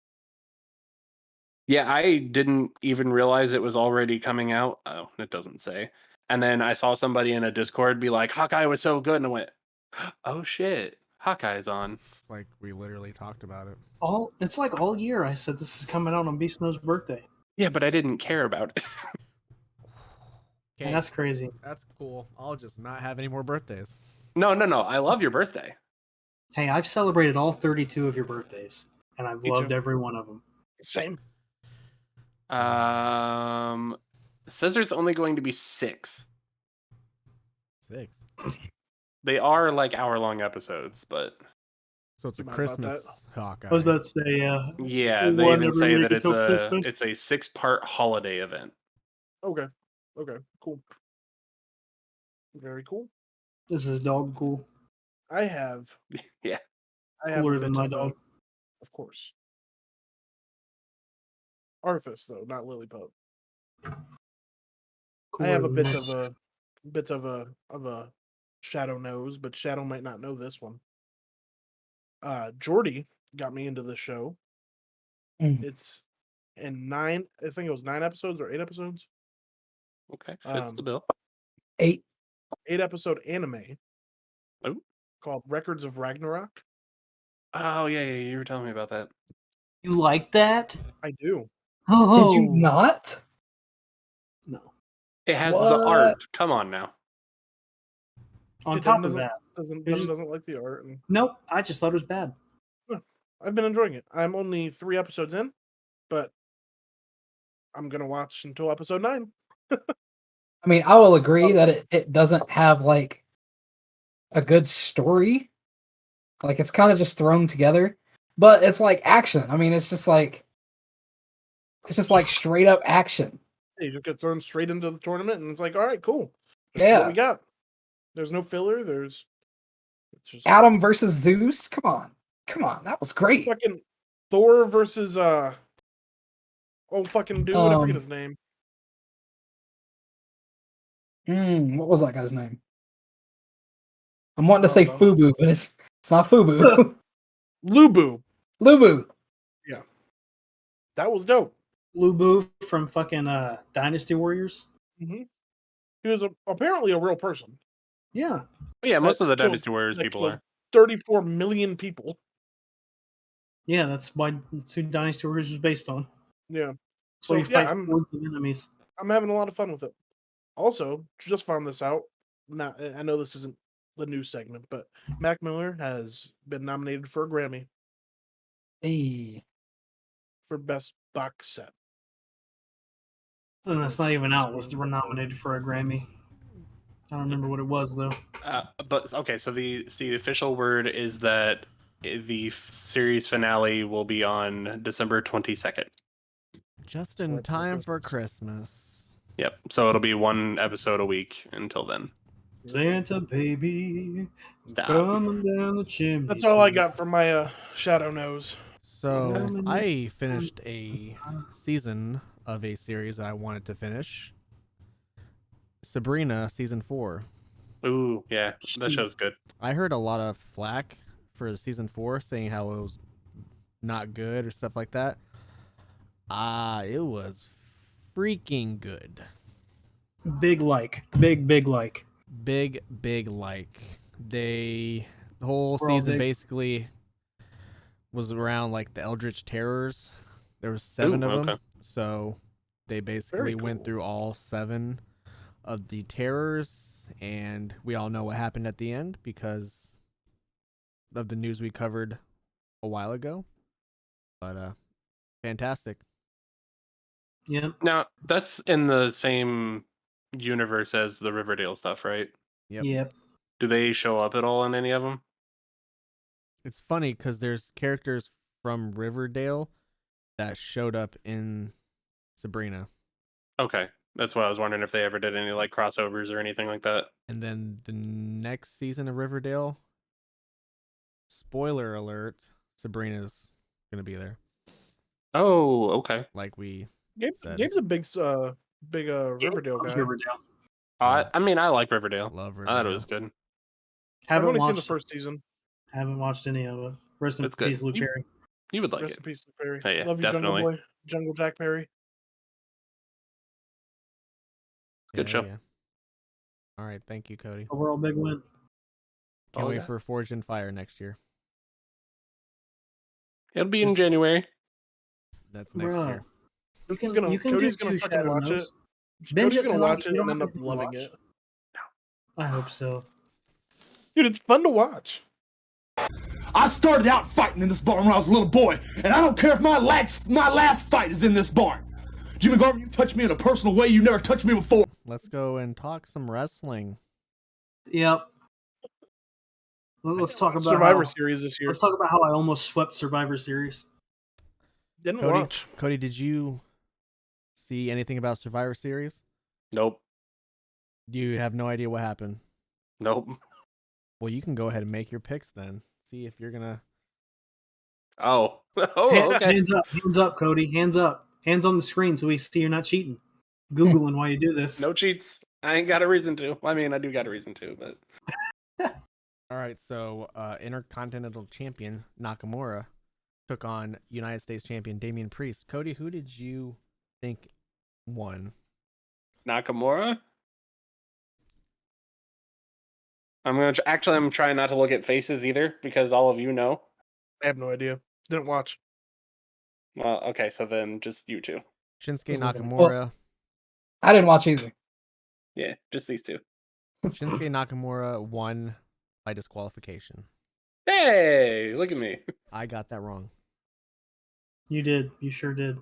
Yeah, I didn't even realize it was already coming out. Oh, it doesn't say. And then I saw somebody in a Discord be like, Hawkeye was so good. And I went, oh shit, Hawkeye's on. It's like we literally talked about it. It's like all year I said this is coming out on Beast Snow's birthday. Yeah, but I didn't care about it. And Okay, that's crazy. that's cool. I'll just not have any more birthdays. No. I love your birthday. Hey, I've celebrated all 32 of your birthdays, and I've Me loved too. every one of them. Same. It says there's only going to be 6. 6. They are like hour-long episodes, but So it's a You mind about Christmas Hawkeye. I was about to say, yeah, they one even every say week that it's until Christmas. a 6-part holiday event. Okay. Cool. Very cool. This is dog cool. I have. Yeah. I have Cooler a than bit my of dog. of course. Arthas though, not Lilliput. I have a Cooler bit than of a Shadow knows, but Shadow might not know this one. Jordy got me into the show. Mm. It's in 9. I think it was 9 episodes or 8 episodes. Okay, fits the bill. 8. 8-episode anime. Oh. Called Records of Ragnarok. Oh yeah, you were telling me about that. You like that? I do. Oh, Did you not? No. It has the What? art. Come on now. On It top of doesn't- that, Devin There's- doesn't like the art, and nope. I just thought it was bad. I've been enjoying it. I'm only 3 episodes in, but I'm gonna watch until episode 9. I mean, I will agree that it doesn't have like a good story. Like it's kind of just thrown together, but it's like action. I mean, it's just like straight up action. You just get thrown straight into the tournament, and it's like, all right, cool. This is what we got. There's no filler. It's just Adam versus Zeus. Come on, that was great. fucking Thor versus old fucking dude. I forget his name. What was that guy's name? I'm wanting to say know. Fubu, but it's not Fubu. Lubu. Lubu. That was dope. Lubu from fucking Dynasty Warriors. He was apparently a real person. Yeah. Yeah, most of the killed- Dynasty Warriors that people killed are. 34 million people. Yeah, that's who Dynasty Warriors was based on. Yeah. That's why So you yeah, fight hordes of enemies. I'm having a lot of fun with it. Also, just found this out. Not, I know this isn't the news segment, but Mac Miller has been nominated for a Grammy Hey, for Best Box Set. And that's not even out. We're nominated for a Grammy. I don't remember what it was though. But okay, so the official word is that the series finale will be on December 22nd. Just in Right for time for Christmas. Christmas. Yep. So it'll be one episode a week until then. Santa baby, Stop. coming down the chimney. That's all I got for my Shadow Nose. So I finished a season of a series that I wanted to finish. Sabrina season 4. Ooh, yeah, that show's good. I heard a lot of flack for season 4 saying how it was not good or stuff like that. It was freaking good. Big like. Big like. The whole We're all season big. basically was around like the Eldritch Terrors. There was 7 of them. Okay. So they basically went cool. through all 7 of the terrors, and we all know what happened at the end because of the news we covered a while ago. But fantastic. Yep. Now that's in the same universe as the Riverdale stuff, right? Yep. Do they show up at all in any of them? It's funny because there's characters from Riverdale that showed up in Sabrina. Okay, that's what I was wondering if they ever did any like crossovers or anything like that. And then the next season of Riverdale, spoiler alert, Sabrina's going to be there. Oh, okay. Like we said. Gabe's a big Riverdale guy. Riverdale. I mean, I like Riverdale. Love I thought it Riverdale. was good. I've Haven't only seen the watched first season. Haven't watched any of it. Rest in It's good. peace, Luke You- Perry. You would like Rest it. in peace, Perry. Oh, yeah, Love you, definitely. Jungle Boy, Jungle Jack Perry. Good show. Yeah. All right, thank you, Cody. Overall big win. Can't Oh, wait yeah. for Forged in Fire next year. It'll be in It's- January. That's next Bruh. year. Cody's do gonna two fucking Shadow watch Nose. it. Binge Cody's it gonna tonight. watch You it don't and end have up anything to loving watch. it. I hope so. Dude, it's fun to watch. I started out fighting in this barn when I was a little boy, and I don't care if my last fight is in this barn. Jimmy Garvin, you touched me in a personal way you never touched me before. Let's go and talk some wrestling. Yep. Let's talk about Survivor how, Series this year. Let's talk about how I almost swept Survivor Series. Didn't Cody, watch. Cody, did you see anything about Survivor Series? Nope. You have no idea what happened. Nope. Well, you can go ahead and make your picks then. See if you're gonna. Oh. Oh, okay. Hands up, Cody. Hands up. Hands on the screen so we see you're not cheating. Googling while you do this. No cheats. I ain't got a reason to. I mean, I do got a reason to, but All right, so Intercontinental Champion Nakamura took on United States Champion Damian Priest. Cody, who did you think won? Nakamura. I'm trying not to look at faces either because all of you know. I have no idea. Didn't watch. Well, okay, so then just you two. Shinsuke Who's looking? Nakamura. I didn't watch either. Yeah, just these two. Shinsuke Nakamura won by disqualification. Hey, look at me. I got that wrong. You did. You sure did.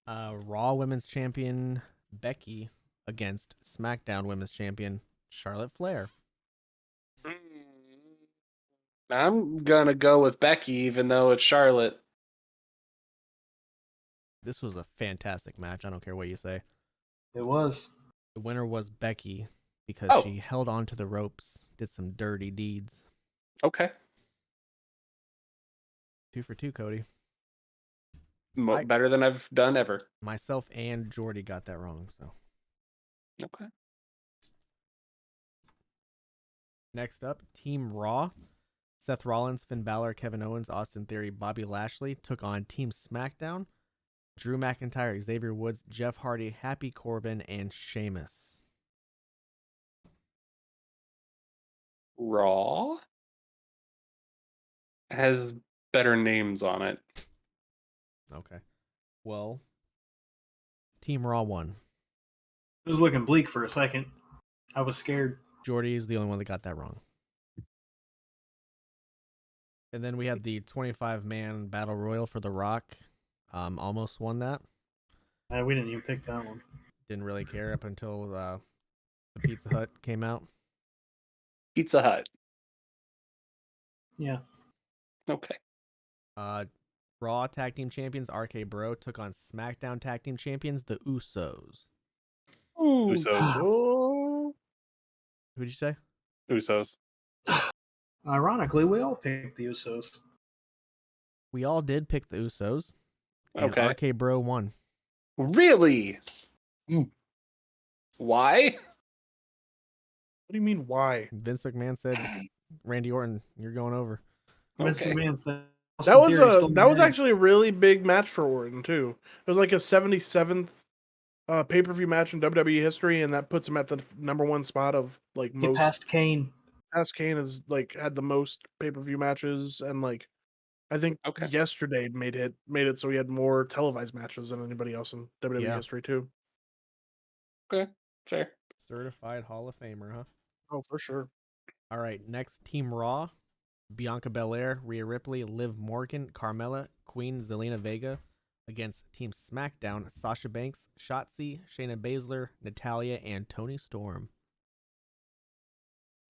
Raw Women's Champion Becky against SmackDown Women's Champion Charlotte Flair. I'm gonna go with Becky, even though it's Charlotte. This was a fantastic match. I don't care what you say. It was. The winner was Becky because Oh. she held on to the ropes, did some dirty deeds. Okay. 2 for 2, Cody. Better than I've done ever. Myself and Jordy got that wrong. So Okay. next up, Team Raw. Seth Rollins, Finn Balor, Kevin Owens, Austin Theory, Bobby Lashley took on Team SmackDown. Drew McIntyre, Xavier Woods, Jeff Hardy, Happy Corbin, and Sheamus. Raw has better names on it. Okay. Well, Team Raw won. It was looking bleak for a second. I was scared. Jordy is the only one that got that wrong. And then we had the 25-man Battle Royal for The Rock. Almost won that. We didn't even pick that one. Didn't really care up until the Pizza Hut came out. Pizza Hut. Yeah. Okay. Raw Tag Team Champions RK Bro took on SmackDown Tag Team Champions the Usos. Usos. Who'd you say? Usos. Ironically, we all picked the Usos. We all did pick the Usos. And Okay. RK Bro won. Really? Why? What do you mean, why? Vince McMahon said, Randy Orton, you're going over. Vince Okay. McMahon said That was Austin Theory stole that was my name. actually a really big match for Orton too. It was like a 77th pay-per-view match in WWE history, and that puts him at the number one spot of like He most. passed Kane. Past Kane has like had the most pay-per-view matches, and like I think Okay. yesterday made it so he had more televised matches than anybody else in WWE Yeah. history too. Okay. Fair. Certified Hall of Famer, huh? Oh, for sure. All right, next Team Raw. Bianca Belair, Rhea Ripley, Liv Morgan, Carmella, Queen, Zelina Vega against Team SmackDown, Sasha Banks, Shotzi, Shayna Baszler, Natalya, and Toni Storm.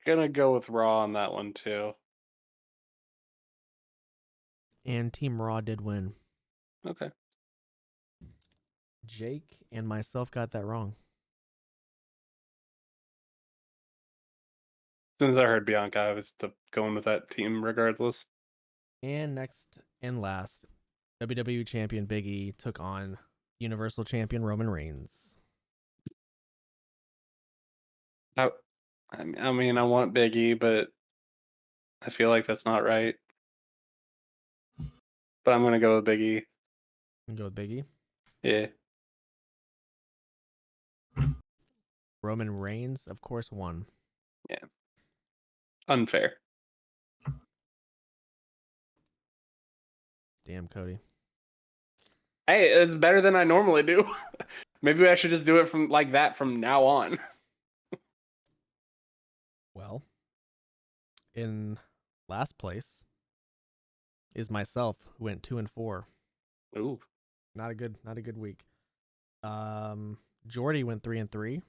Gonna go with Raw on that one too. And Team Raw did win. Okay. Jake and myself got that wrong. As soon as I heard Bianca, I was going with that team regardless. And next and last, WWE Champion Big E took on Universal Champion Roman Reigns. I mean, I want Big E, but I feel like that's not right. But I'm gonna go with Big E. You go with Big E. Yeah. Roman Reigns, of course, won. Yeah. Unfair. Damn, Cody. Hey, it's better than I normally do. Maybe I should just do it from like that from now on. Well, in last place is myself, who went 2-4. Ooh. Not a good week. Jordy went 3-3.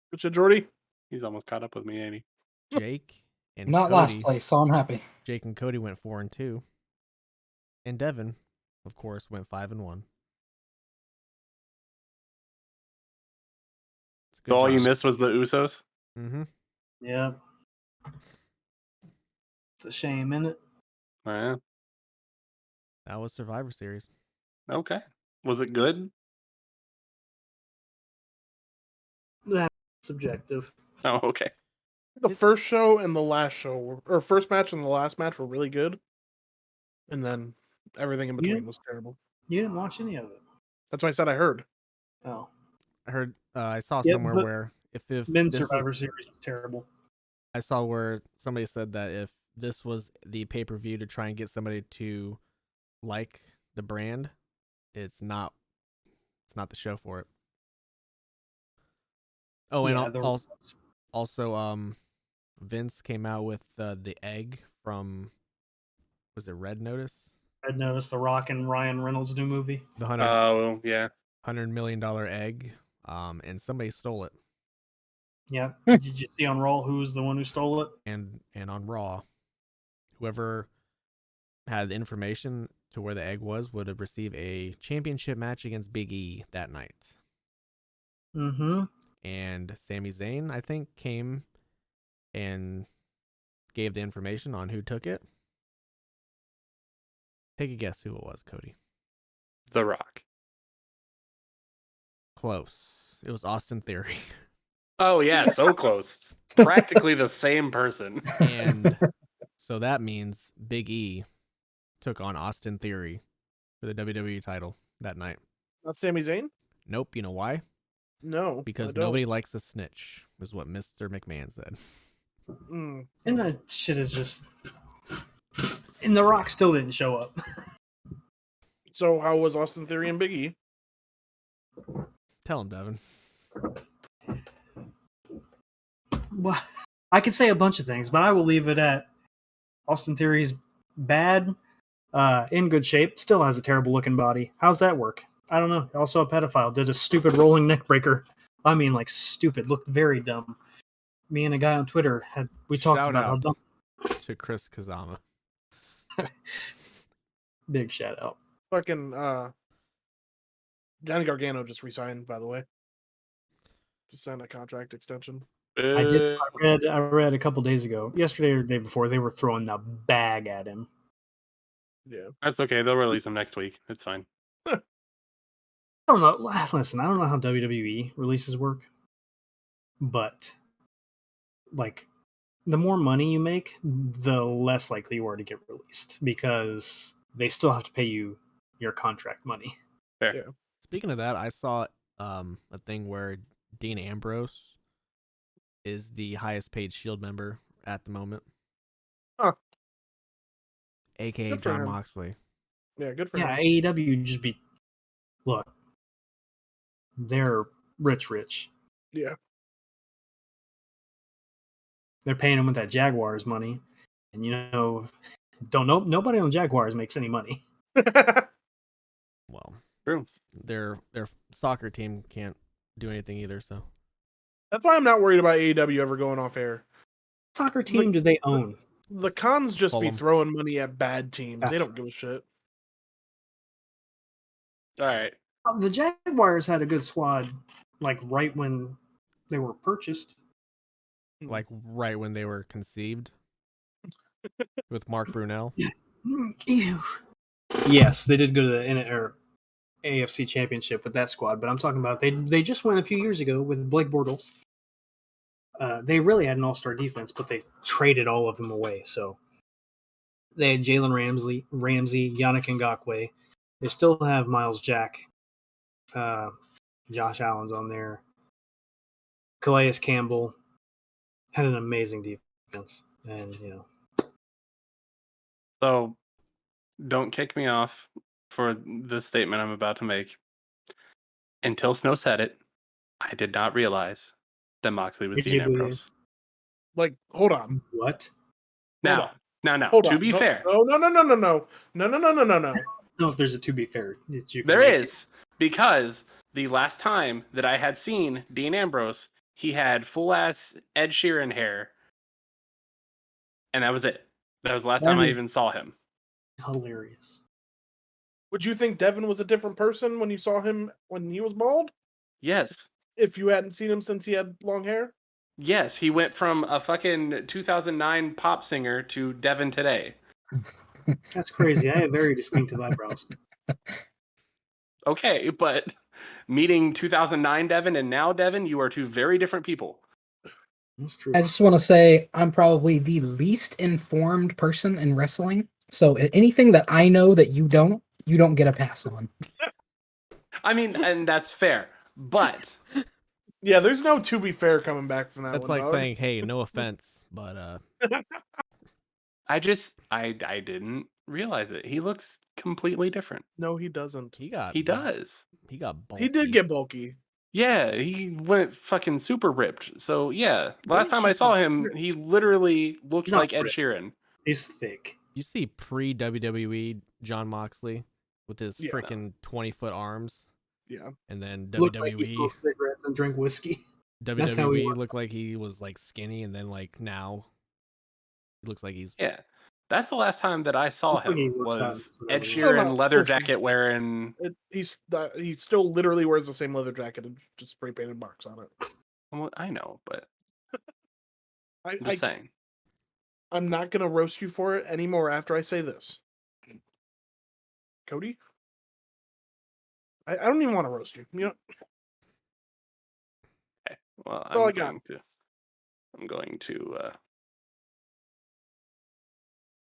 What's it, Jordy? He's almost caught up with me, ain't he? Jake and Not Cody. last place, so I'm happy. Jake and Cody went 4-2. And Devin, of course, went 5-1. It's a good So all job. you missed was the Usos? Mm-hmm. Yeah. It's a shame, isn't it? Yeah. That was Survivor Series. Okay. Was it good? That's subjective. Oh, okay. The first show and the last show, or first match and the last match, were really good, and then everything in between was terrible. You didn't watch any of it. That's why I said I heard. Oh. I heard. I saw Yeah, somewhere but where if Men's this was- Survivor Series was terrible. I saw where somebody said that if this was the pay-per-view to try and get somebody to like the brand, it's not the show for it. Oh, and Yeah, also, Vince came out with the egg from, was it Red Notice? I'd noticed The Rock and Ryan Reynolds' new movie. The Oh, yeah. $100 million egg, and somebody stole it. Yeah. Did you see on Raw who's the one who stole it? And on Raw, whoever had information to where the egg was would have received a championship match against Big E that night. Mm-hmm. And Sami Zayn, I think, came and gave the information on who took it. Take a guess who it was, Cody. The Rock. Close. It was Austin Theory. Oh, yeah. So close. Practically the same person. And so that means Big E took on Austin Theory for the WWE title. that night. Not Sami Zayn? Nope. You know why? No. Because I don't. nobody likes a snitch, is what Mr. McMahon said. Mm. And that shit is just. And The Rock still didn't show up. So how was Austin Theory and Big E? Tell him, Devin. Well, I could say a bunch of things, but I will leave it at Austin Theory's bad, in good shape, still has a terrible looking body. How's that work? I don't know. Also a pedophile, did a stupid rolling neck breaker. I mean, like stupid, looked very dumb. Me and a guy on Twitter we talked Shout about how out dumb. to Chris Kazama. Big shout out. Fucking Johnny Gargano just resigned, by the way. Just signed a contract extension. I did. I read a couple days ago, yesterday or the day before, they were throwing the bag at him. Yeah. That's okay. They'll release him next week. It's fine. I don't know. Listen, I don't know how WWE releases work, but like, the more money you make, the less likely you are to get released because they still have to pay you your contract money. Fair. Yeah. Speaking of that, I saw a thing where Dean Ambrose is the highest paid Shield member at the moment. Huh. AKA Good for John him. Moxley. Yeah, good for Yeah, him. AEW just be look. They're rich. Yeah. They're paying them with that Jaguars money, and nobody on the Jaguars makes any money. Well, True. their soccer team can't do anything either. So That's why I'm not worried about AEW ever going off air. Soccer team do they own? The cons just be Fulham. throwing money at bad teams. They That's don't give a shit. All right. The Jaguars had a good squad, like right when they were purchased. like right when they were conceived with Mark Brunell. Ew. Yes, they did go to the AFC Championship with that squad, but I'm talking about they just went a few years ago with Blake Bortles. They really had an all-star defense, but they traded all of them away. So they had Jalen Ramsey, Yannick Ngakoue. They still have Miles Jack. Josh Allen's on there. Calais Campbell had an amazing defense, and So don't kick me off for the statement I'm about to make. Until Snow said it, I did not realize that Moxley was Did Dean you believe- Ambrose. Like, hold on. what? Now, Hold to on. be fair, No. I don't know if there's a to be fair. That you can there make it. is, because the last time that I had seen Dean Ambrose, he had full ass Ed Sheeran hair, and that was it. That was the last That time I is- even saw him. Hilarious. Would you think Devin was a different person when you saw him when he was bald? Yes, If you hadn't seen him since he had long hair? yes, he went from a fucking 2009 pop singer to Devin today. That's crazy. I have very distinctive eyebrows. Okay, but meeting 2009 Devin and now Devin, you are two very different people. That's true. I just want to say I'm probably the least informed person in wrestling. So anything that I know that you don't get a pass on. I mean, and that's fair, but Yeah, there's no to be fair coming back from that That's one. like dog. saying, "Hey, no offense, but I didn't realize it. He looks completely different. No, he doesn't. he got He does. He got bulky. He did get bulky. Yeah, he went fucking super ripped. So yeah, What last is time I saw super him, ripped? he literally looks He's not like Ed ripped. Sheeran. He's thick. You see pre WWE John Moxley with his Yeah. freaking 20-foot arms, Yeah. and then Looked like he WWE smoked cigarettes and drank whiskey. That's how he WWE was. looked like he was like skinny, and then like now he looks like he's Yeah, that's the last time that I saw Looks like he him works out was and Ed whatever. Still Sheeran not leather close to- jacket wearing. He still literally wears the same leather jacket and just spray painted marks on it. Well, I know, but I'm I just saying. I'm not gonna roast you for it anymore after I say this. Cody? I don't even want to roast you. You know, Okay. Well, all I got. I'm going to.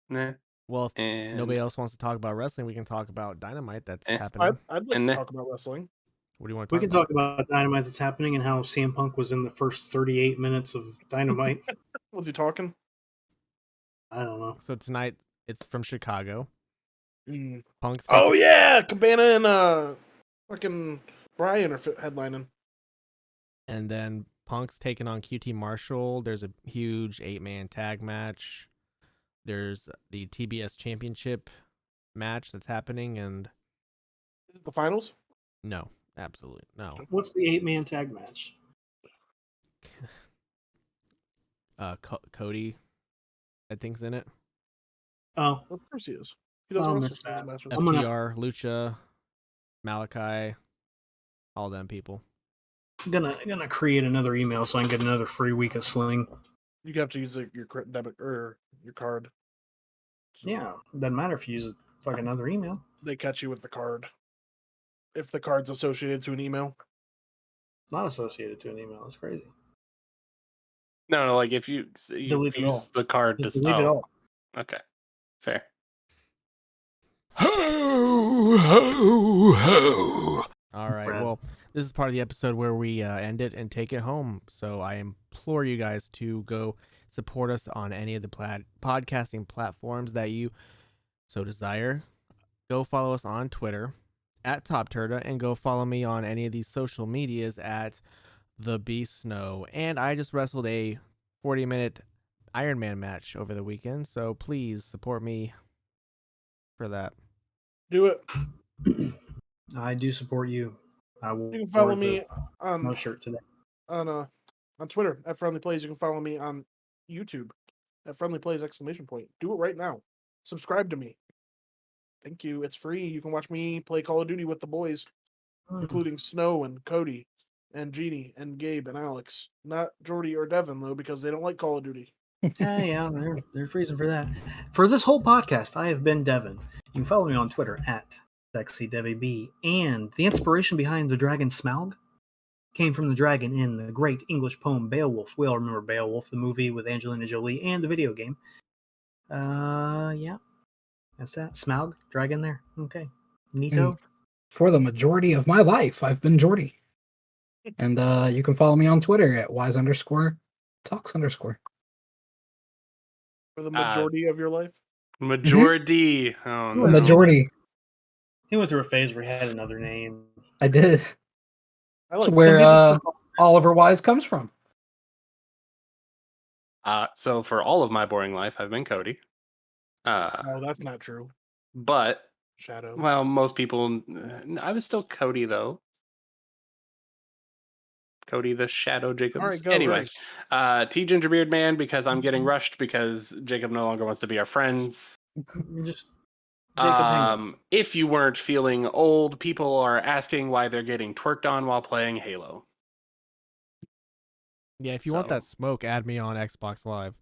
Nah. Well, if And nobody else wants to talk about wrestling, we can talk about Dynamite that's Eh. happening. I'd like And to then- talk about wrestling. What do you want to We talk can about? talk about Dynamite that's happening and how CM Punk was in the first 38 minutes of Dynamite. Was he talking? I don't know. So tonight, it's from Chicago. Mm. Punk's Oh taking- yeah, Cabana and fucking Brian are headlining. And then Punk's taking on QT Marshall. There's a huge 8-man tag match. There's the TBS Championship match that's happening, and Is it the finals? no, absolutely no. What's the 8-man tag match? Cody, I think's in it. Oh, Of course he is. He doesn't I'll wrestle miss singles that. matches. I'm gonna- FTR, Lucha, Malachi, all them people. I'm gonna create another email so I can get another free week of Sling. You have to use your debit or your card. Yeah, doesn't matter if you use fucking another email. They catch you with the card. If the card's associated to an email. Not associated to an email. It's crazy. No, like if you Delete it all. use the card Just to delete it all. Okay, fair. Ho, ho, ho. All right. Brad. Well, this is part of the episode where we end it and take it home. So I implore you guys to go support us on any of the podcasting platforms that you so desire. Go follow us on Twitter at TopTerta and go follow me on any of these social medias at The Beast Snow. And I just wrestled a 40-minute Iron Man match over the weekend. So please support me for that. Do it. I do support you. I will. You can follow wear me the on no shirt today. on Twitter at Friendly Plays. You can follow me on YouTube at Friendly Plays ! Do it right now. Subscribe to me. Thank you. It's free. You can watch me play Call of Duty with the boys, including Snow and Cody and Jeannie and Gabe and Alex. Not Jordy or Devin though, because they don't like Call of Duty. Yeah, there's reason for that. For this whole podcast, I have been Devin. You can follow me on Twitter at SexyDevyB. And the inspiration behind the dragon Smaug came from the dragon in the great English poem Beowulf. We all remember Beowulf, the movie with Angelina Jolie, and the video game. Yeah. That's that. Smaug, dragon there. Okay. Neato. For the majority of my life, I've been Jordy. And you can follow me on Twitter at wise_talks_. For the majority of your life. Majority. Oh no. Majority. He went through a phase where he had another name. I did. I That's like where some people Oliver Wise comes from. So for all of my boring life, I've been Cody. No, that's not true. But Shadow. well, most people. I was still Cody though. Cody the Shadow Jacobs. All right, go. Anyway, Riz. T Gingerbeard Man because I'm getting rushed because Jacob no longer wants to be our friends. You're just Jacob Hangman. If you weren't feeling old, people are asking why they're getting twerked on while playing Halo. Yeah, if you want So- that smoke, add me on Xbox Live.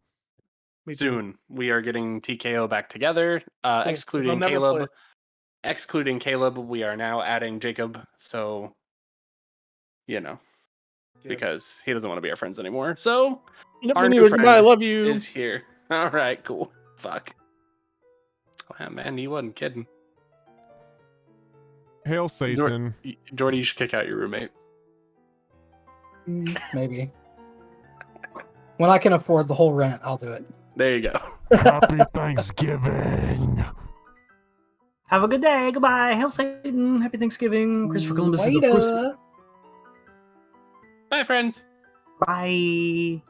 Me too. Soon we are getting TKO back together, 'cause I'll excluding never Caleb. play. Excluding Caleb, we are now adding Jacob. So, Yeah. because he doesn't want to be our friends anymore. So Yep, our me new neither. Goodbye. I friend love you. is here. All right, cool. Fuck. Oh, man, he wasn't kidding. Hail Satan. Jordy, you should kick out your roommate. Maybe. When I can afford the whole rent, I'll do it. There you go. Happy Thanksgiving. Have a good day. Goodbye. Hail Satan. Happy Thanksgiving. Christopher Columbus is a pussy. Later. Bye, friends. Bye.